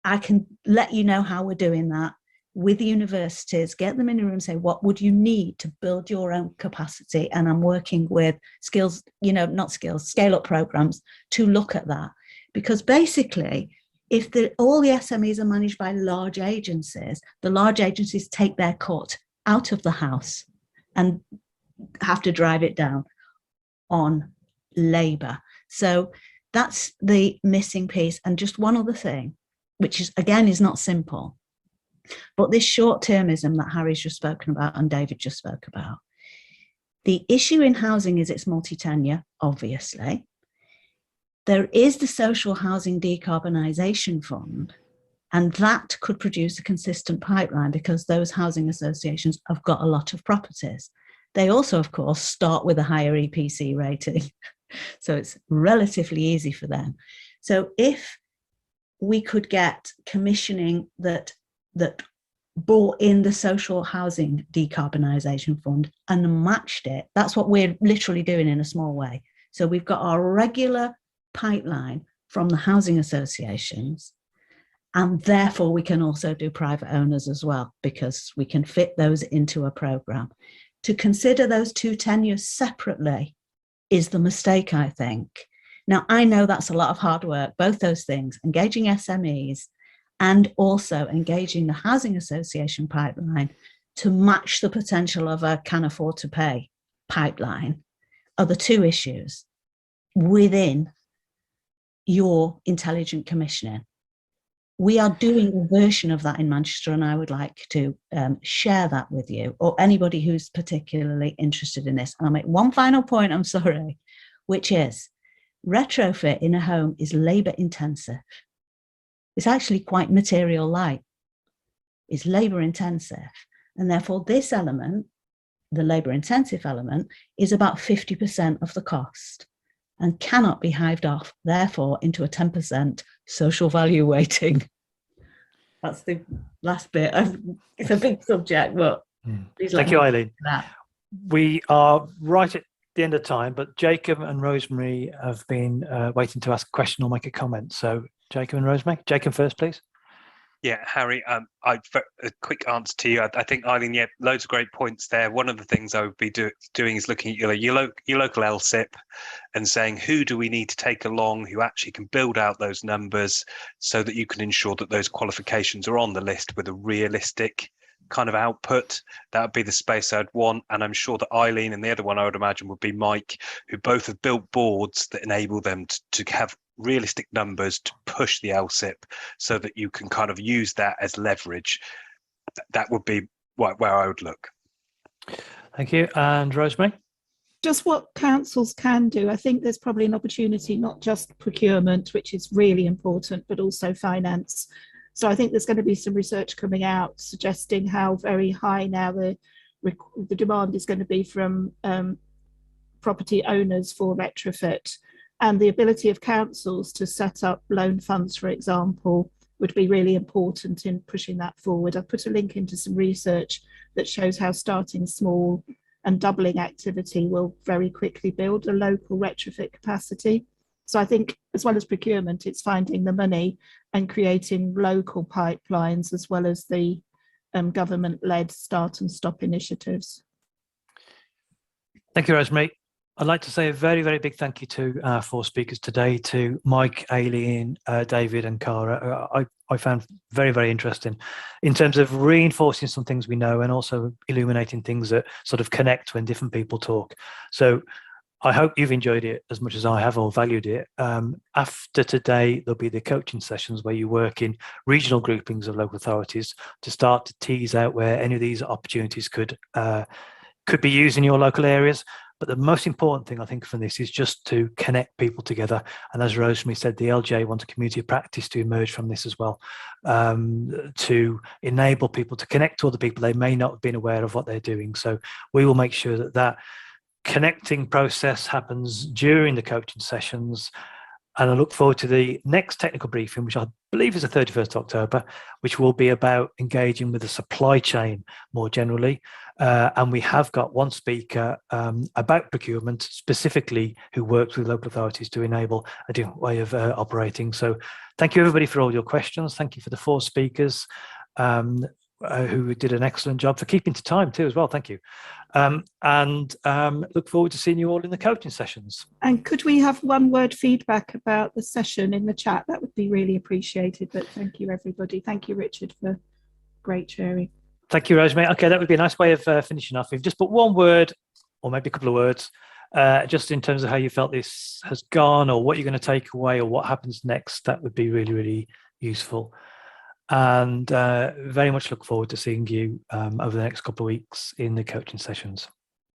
I can let you know how we're doing that with the universities, get them in a room, say, what would you need to build your own capacity? And I'm working with skills, not skills, scale up programs to look at that. Because basically, if all the SMEs are managed by large agencies, the large agencies take their cut out of the house and have to drive it down on labour. So that's the missing piece. And just one other thing, which is, again, is not simple, but this short-termism that Harry's just spoken about and David just spoke about. The issue in housing is it's multi-tenure, obviously. There is the Social Housing Decarbonisation Fund, and that could produce a consistent pipeline because those housing associations have got a lot of properties. They also, of course, start with a higher EPC rating, so it's relatively easy for them. So if we could get commissioning that brought in the Social Housing Decarbonisation Fund and matched it, that's what we're literally doing in a small way. So we've got our regular pipeline from the housing associations, and therefore we can also do private owners as well, because we can fit those into a programme. To consider those two tenures separately is the mistake, I think. Now, I know that's a lot of hard work, both those things, engaging SMEs and also engaging the housing association pipeline to match the potential of a can afford to pay pipeline are the two issues within your intelligent commissioning. We are doing a version of that in Manchester, and I would like to share that with you or anybody who's particularly interested in this. And I'll make one final point, I'm sorry, which is retrofit in a home is labour intensive. It's actually quite material light. It's labour intensive. And therefore this element, the labour intensive element, is about 50% of the cost and cannot be hived off, therefore, into a 10% social value weighting. That's the last bit. It's a big subject, but thank you, Eileen. We are right at the end of time, but Jacob and Rosemary have been waiting to ask a question or make a comment. So Jacob and Rosemary. Jacob first, please. Yeah, Harry, a quick answer to you. I think, Eileen, yeah, loads of great points there. One of the things I would be doing is looking at your local LSIP and saying, who do we need to take along who actually can build out those numbers so that you can ensure that those qualifications are on the list with a realistic kind of output. That would be the space I'd want. And I'm sure that Eileen and the other one I would imagine would be Mike, who both have built boards that enable them to have realistic numbers to push the LSIP so that you can kind of use that as leverage. That would be where I would look. Thank you. And Rosemary? Just what councils can do. I think there's probably an opportunity, not just procurement, which is really important, but also finance. So I think there's going to be some research coming out suggesting how very high now the demand is going to be from property owners for retrofit. And the ability of councils to set up loan funds, for example, would be really important in pushing that forward. I've put a link into some research that shows how starting small and doubling activity will very quickly build a local retrofit capacity. So I think as well as procurement, it's finding the money and creating local pipelines as well as the government-led start and stop initiatives. Thank you, Rosemary. I'd like to say a very, very big thank you to our 4 speakers today, to Mike, Aileen, David and Cara. I found very, very interesting in terms of reinforcing some things we know and also illuminating things that sort of connect when different people talk. So I hope you've enjoyed it as much as I have or valued it. After today, there'll be the coaching sessions where you work in regional groupings of local authorities to start to tease out where any of these opportunities could be used in your local areas. But the most important thing I think from this is just to connect people together. And as Rosemary said, the LGA want a community of practice to emerge from this as well, to enable people to connect to other people they may not have been aware of what they're doing. So we will make sure that that connecting process happens during the coaching sessions. And I look forward to the next technical briefing, which I believe is the 31st of October, which will be about engaging with the supply chain more generally. And we have got one speaker about procurement specifically who works with local authorities to enable a different way of operating. So thank you everybody for all your questions. Thank you for the 4 speakers who did an excellent job, for keeping to time too as well. Thank you. And look forward to seeing you all in the coaching sessions. And could we have one word feedback about the session in the chat? That would be really appreciated. But thank you, everybody. Thank you, Richard, for great sharing. Thank you, Rosemary. Okay, that would be a nice way of finishing off. If just put one word, or maybe a couple of words, just in terms of how you felt this has gone, or what you're going to take away, or what happens next, that would be really, really useful. And very much look forward to seeing you over the next couple of weeks in the coaching sessions.